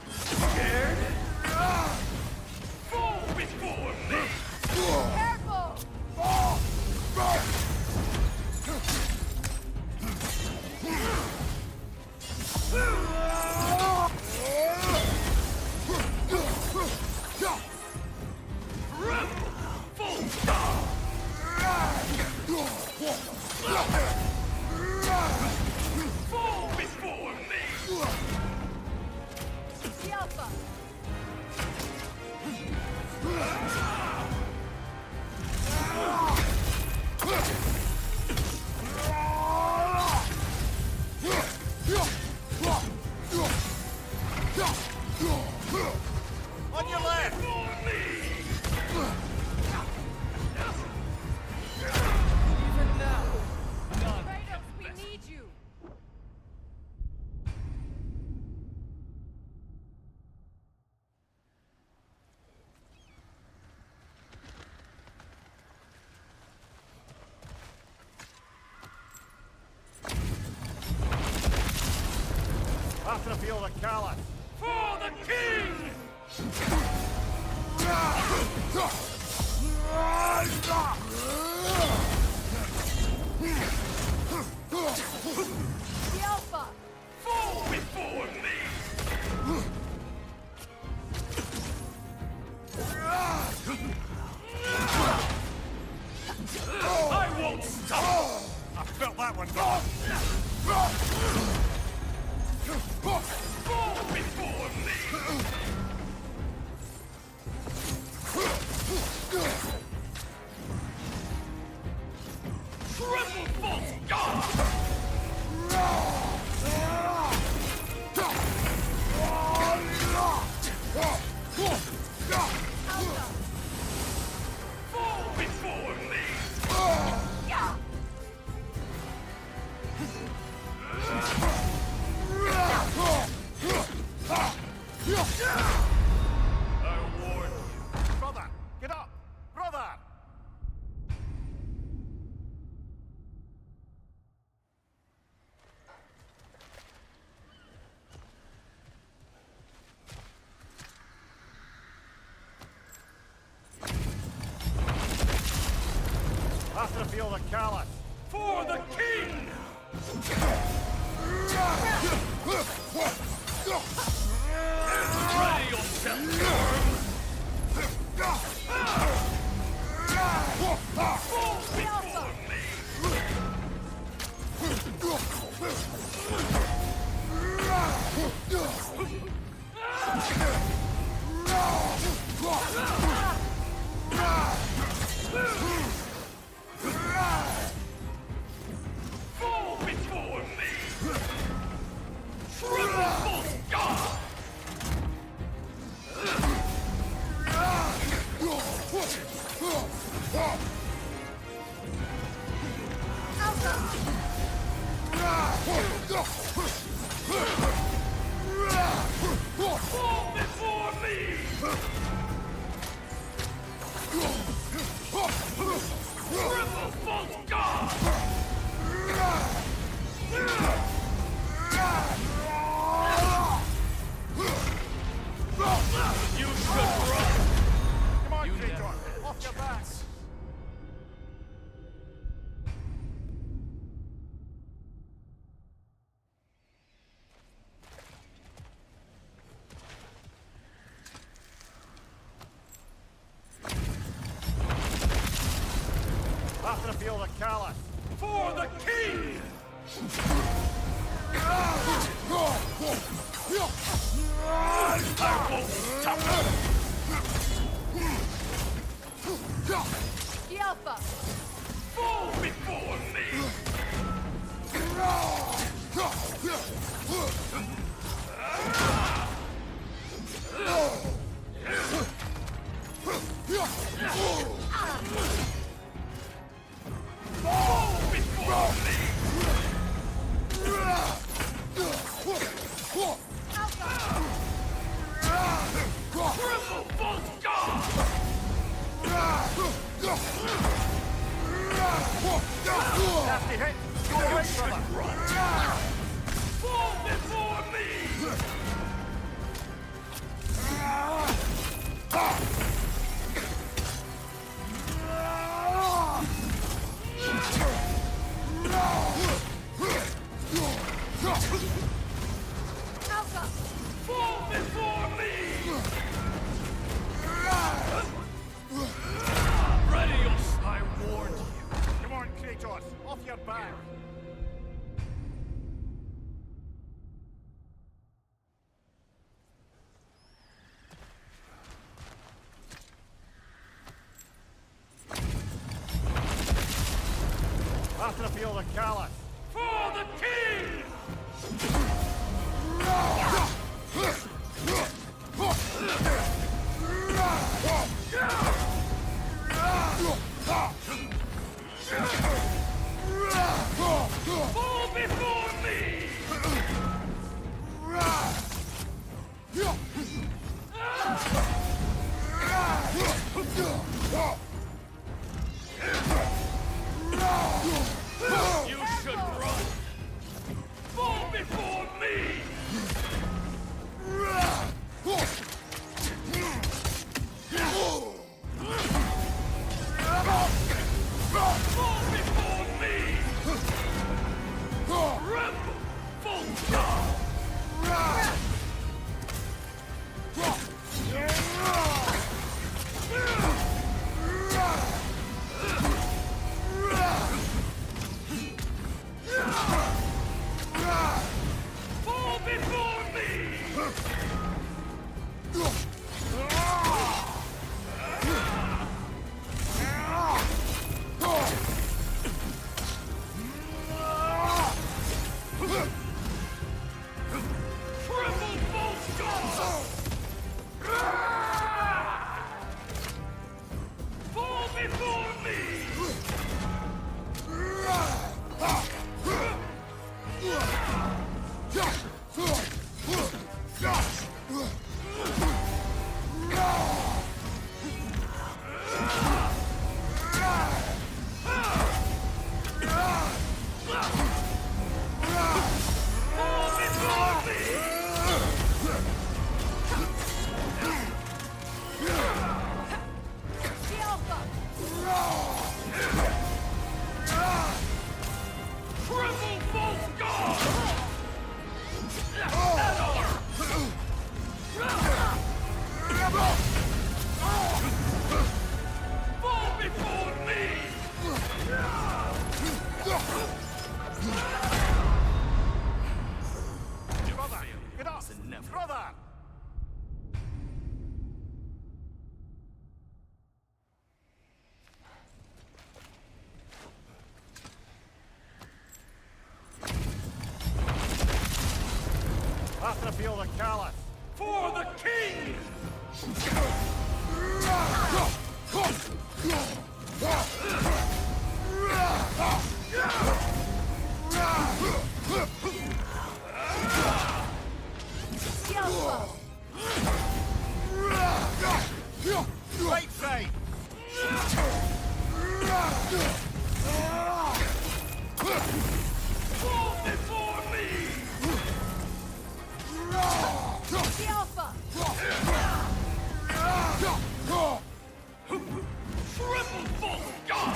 Scared? Fall before me! Careful! Fall before me! Yelpa! On your left! Kratos, we need you! After the field of Kala. For the king! Yelpa! Fall before me! I won't stop! I felt that one, brother. I warned you. Brother, get up! Brother! After feel the callous. For the king! Ready yourself! Fall before me! Triple God! Fall before me! Triple false God! You should run! Come on, Kratos, off your back! After feel the callous. For the king! I won't stop! The Alpha! Fall before me! Fall before me! Triple false God! Nasty hit! Go away, brother! Fall before me! Alpha! Fall before me! Ready, I warned you. Come on, Kratos, off your back! After feel the callous. For the king! Fall before me! You should run! Fall before me! Fall before me! Rebel! Full God! Fall before me! Triple false God! Fall before me! brother! Atreus the Callous! For the king! Right side! Fall before me! The Alpha! Triple full god!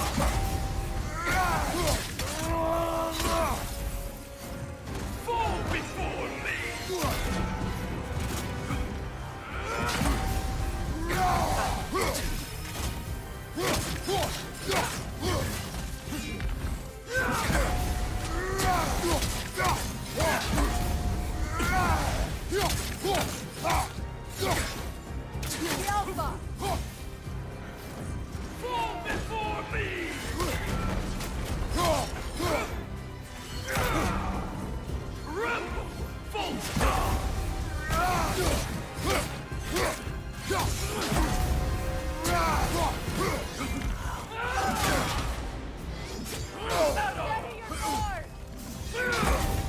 Fall before me! The Alpha! Fall before me! Rebel full god! Steady your course!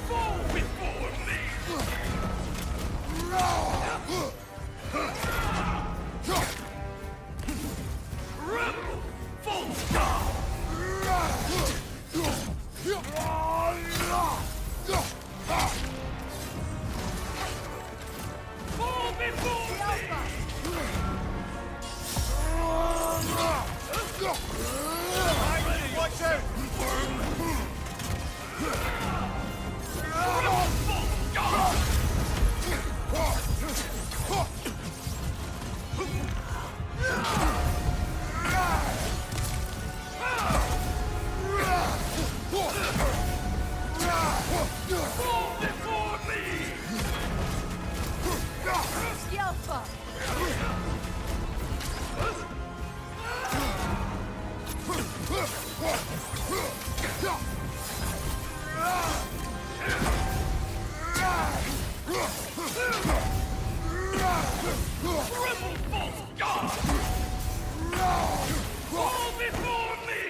Fall before me! Rebel full god! Fall before me! Watch out! Rebel full god! Fall before me! The Alpha! Triple full god! Fall before me!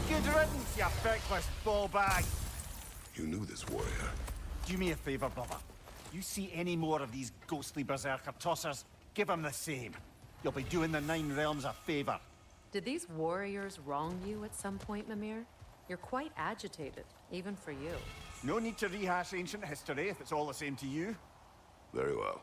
Good riddance, you feckless ball bag! You knew this warrior. Do me a favor, brother. You see any more of these ghostly berserker tossers, give them the same. You'll be doing the Nine Realms a favor. Did these warriors wrong you at some point, Mimir? You're quite agitated, even for you. No need to rehash ancient history if it's all the same to you. Very well.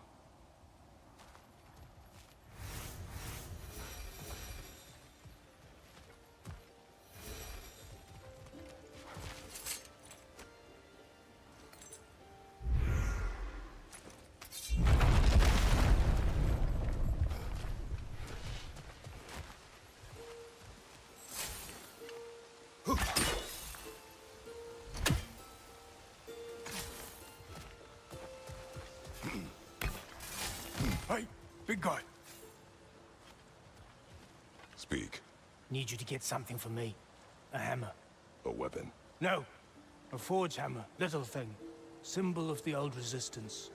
Hey, big guy. Speak. Need you to get something for me. A hammer. A weapon. No. A forge hammer. Little thing. Symbol of the old resistance.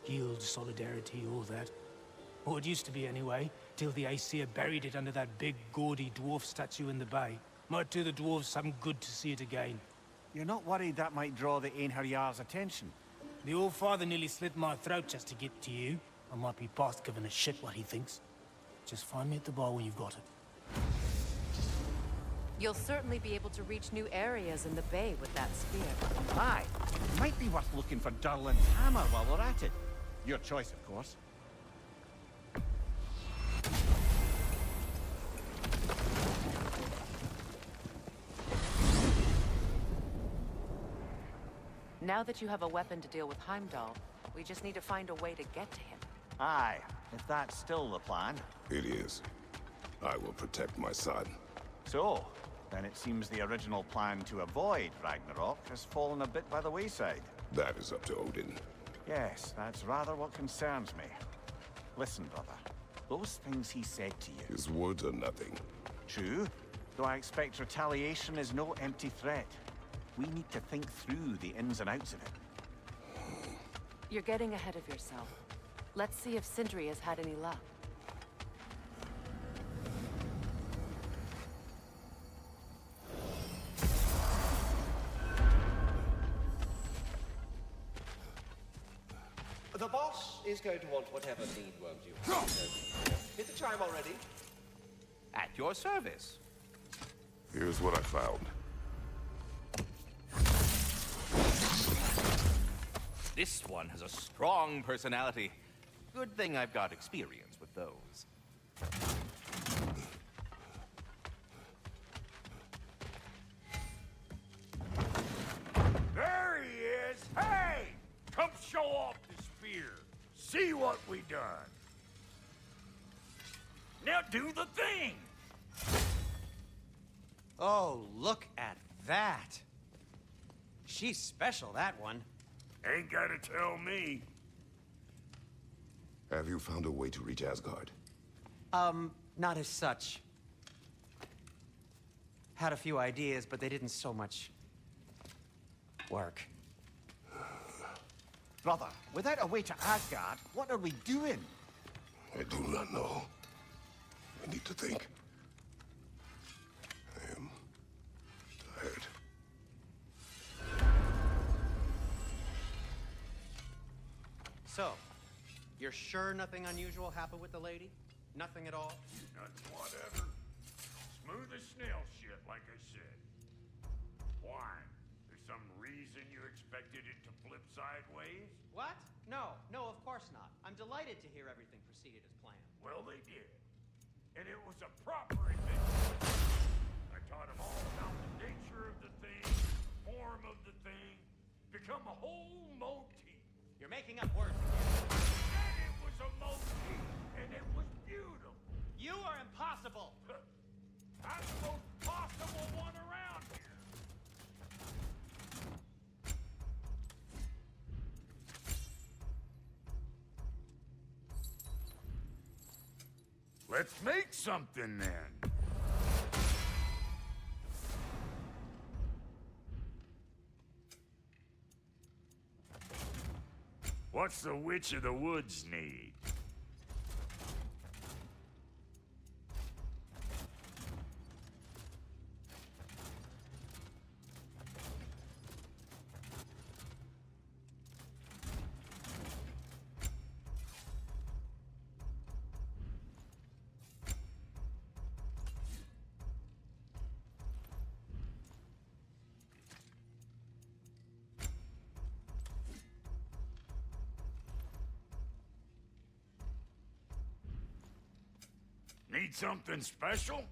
Yield, solidarity, all that. Or it used to be anyway, till the Aesir buried it under that big, gaudy dwarf statue in the bay. Might do the dwarves some good to see it again. You're not worried that might draw the Einherjar's attention? The old father nearly slit my throat just to get to you. I might be past giving a shit what he thinks. Just find me at the bar when you've got it. You'll certainly be able to reach new areas in the bay with that spear. Aye. Might be worth looking for Durlin's hammer while we're at it. Your choice, of course. Now that you have a weapon to deal with Heimdall, we just need to find a way to get to him. Aye, if that's still the plan. It is. I will protect my son. So, then it seems the original plan to avoid Ragnarok has fallen a bit by the wayside. That is up to Odin. Yes, that's rather what concerns me. Listen, brother. Those things he said to you... His words are nothing. True, though I expect retaliation is no empty threat. We need to think through the ins and outs of it. You're getting ahead of yourself. Let's see if Sindri has had any luck. The boss is going to want whatever mean worms you have. So, hit the chime already. At your service. Here's what I found. This one has a strong personality. Good thing I've got experience with those. There he is! Hey! Come show off the spear. See what we done. Now do the thing! Oh, look at that. She's special, that one. Ain't gotta tell me. Have you found a way to reach Asgard? Not as such. Had a few ideas, but they didn't so much work. Brother, without a way to Asgard, what are we doing? I do not know. I need to think. I am tired. So, you're sure nothing unusual happened with the lady? Nothing at all? Nothing whatever. Smooth as snail shit, like I said. Why? There's some reason you expected it to flip sideways? What? No, of course not. I'm delighted to hear everything proceeded as planned. Well, they did. And it was a proper adventure. I taught them all about the nature of the thing, form of the thing, become a whole motif. You're making up words again. And it was a motif, and it was beautiful. You are impossible. I'm the most possible one around here. Let's make something then. What's the Witch of the Woods need? Need something special?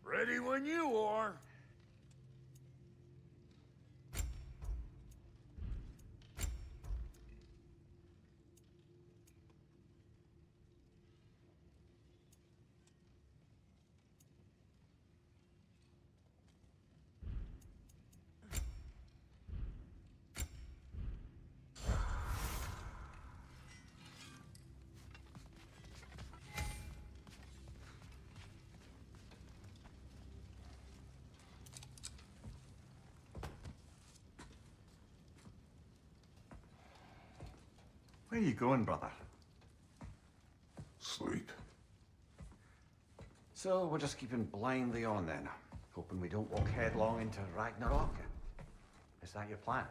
Ready when you are. you going, brother? Sleep. So we're just keeping blindly on then, hoping we don't walk headlong into Ragnarok. Is that your plan?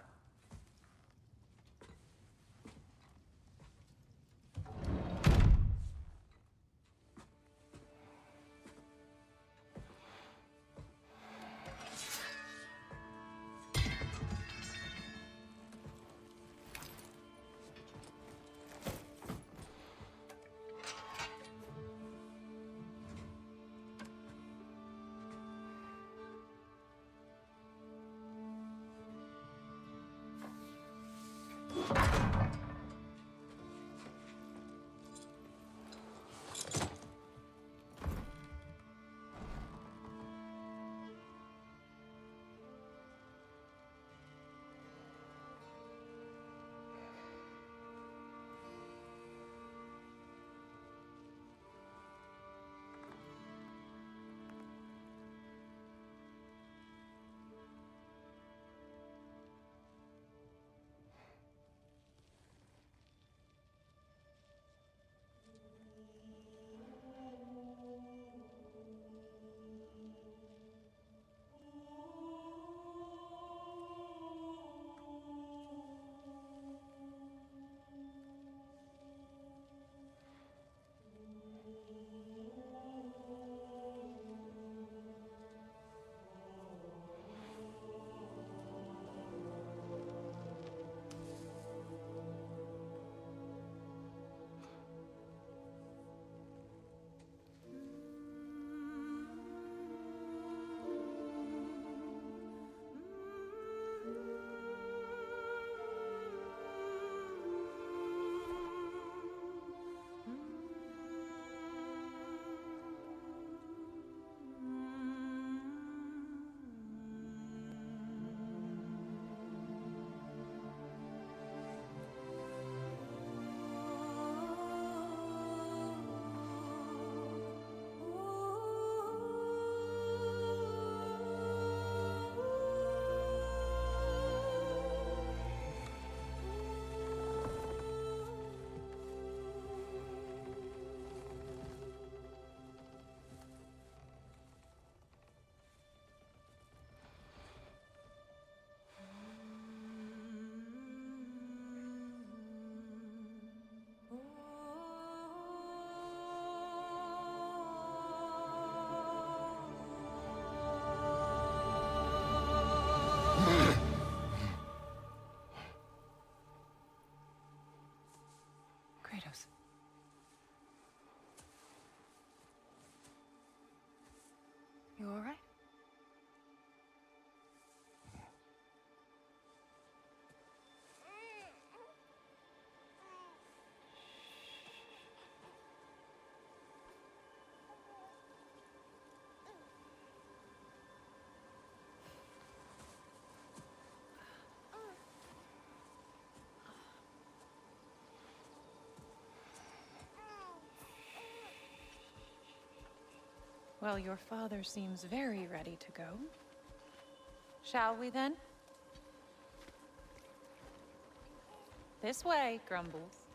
Kratos. You all right? Well, your father seems very ready to go. Shall we then? This way, Grumbles.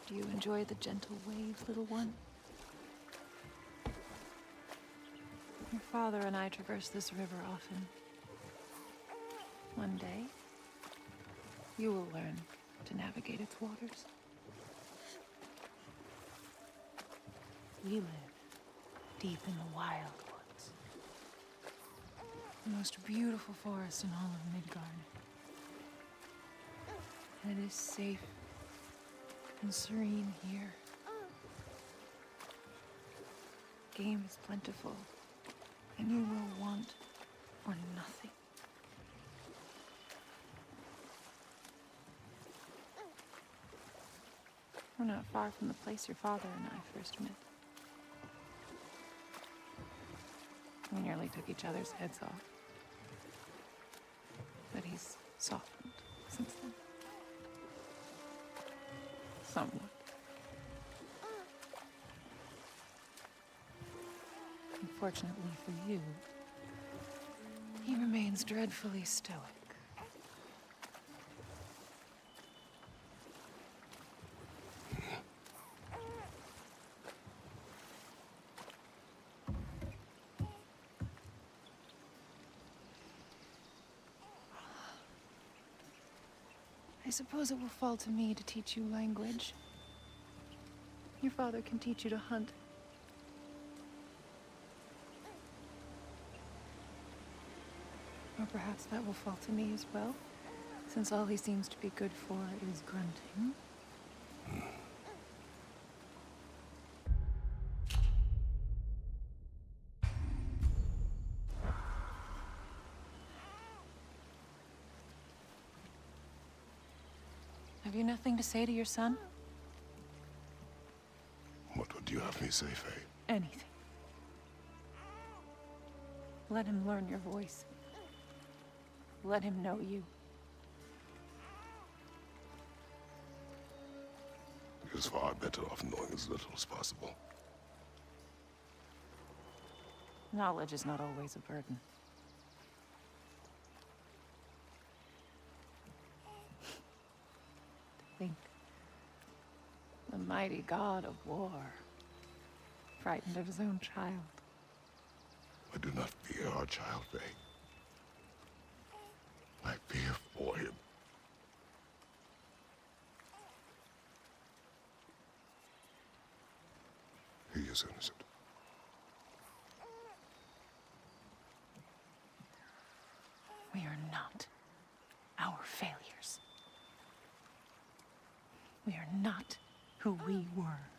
Do you enjoy the gentle waves, little one? Your father and I traverse this river often. One day, you will learn to navigate its waters. We live deep in the wild woods. The most beautiful forest in all of Midgard. And it is safe and serene here. Game is plentiful, and you will want for nothing. We're not far from the place your father and I first met. We nearly took each other's heads off. But he's softened since then. Somewhat. Unfortunately for you, he remains dreadfully stoic. I suppose it will fall to me to teach you language. Your father can teach you to hunt. Or perhaps that will fall to me as well, since all he seems to be good for is grunting. Have you nothing to say to your son? What would you have me say, Faye? Anything. Let him learn your voice. Let him know you. He is far better off knowing as little as possible. Knowledge is not always a burden. To think, the mighty god of war, frightened of his own child. I do not fear our child, Faye. I fear for him. He is innocent. We are not our failures. We are not who we were.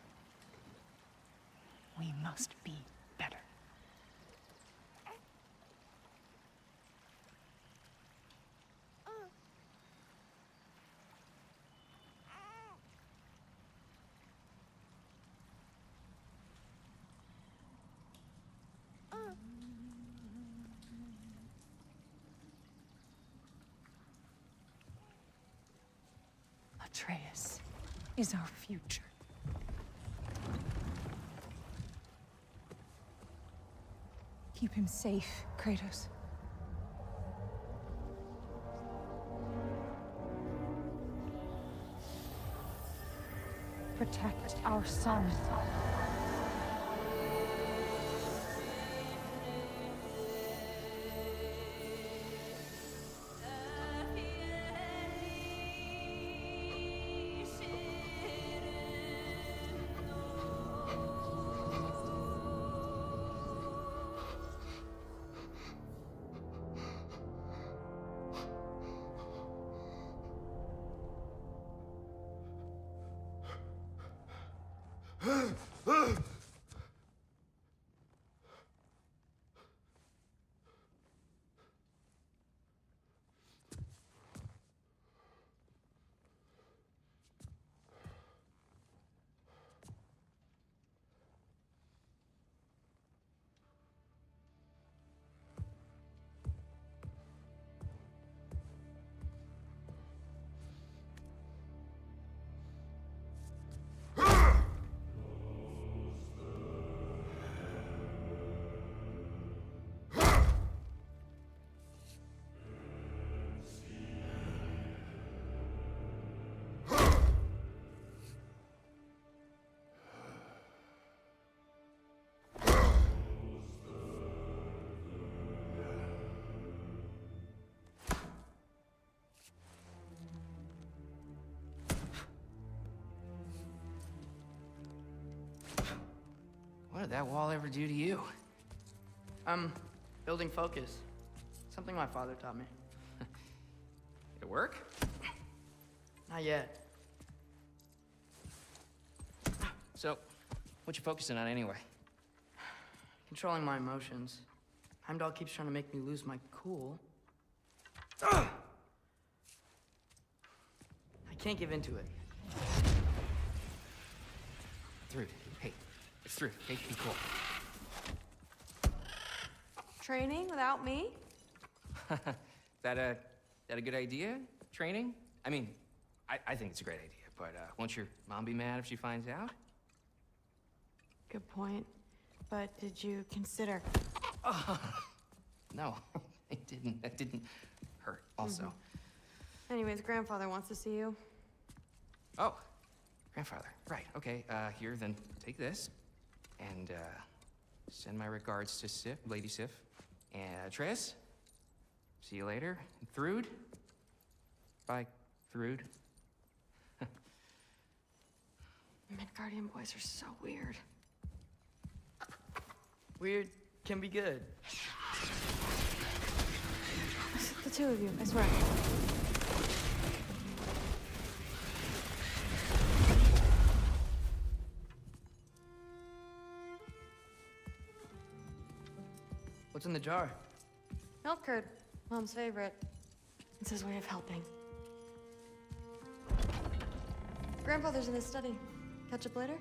We must be better. Atreus is our future. Keep him safe, Kratos. Protect our son. What did that wall ever do to you? Building focus. Something my father taught me. It work? Not yet. So, what you focusing on anyway? Controlling my emotions. Heimdall keeps trying to make me lose my cool. I can't give into it. Through. Hey, it's through. Hey, be cool. Training without me? that a good idea? Training? I mean, I think it's a great idea, But, won't your mom be mad if she finds out? Good point. But did you consider... No, I didn't. That didn't hurt, also. Anyways, grandfather wants to see you. Oh, grandfather. Right, okay. Here, then take this. And, send my regards to Sif, Lady Sif. And Atreus. See you later. And Thrud. Bye, Thrud. Midgardian boys are so weird. Weird can be good. The two of you, I swear. What's in the jar? Milk curd, Mom's favorite. It's his way of helping. Grandfather's in his study. Catch up later?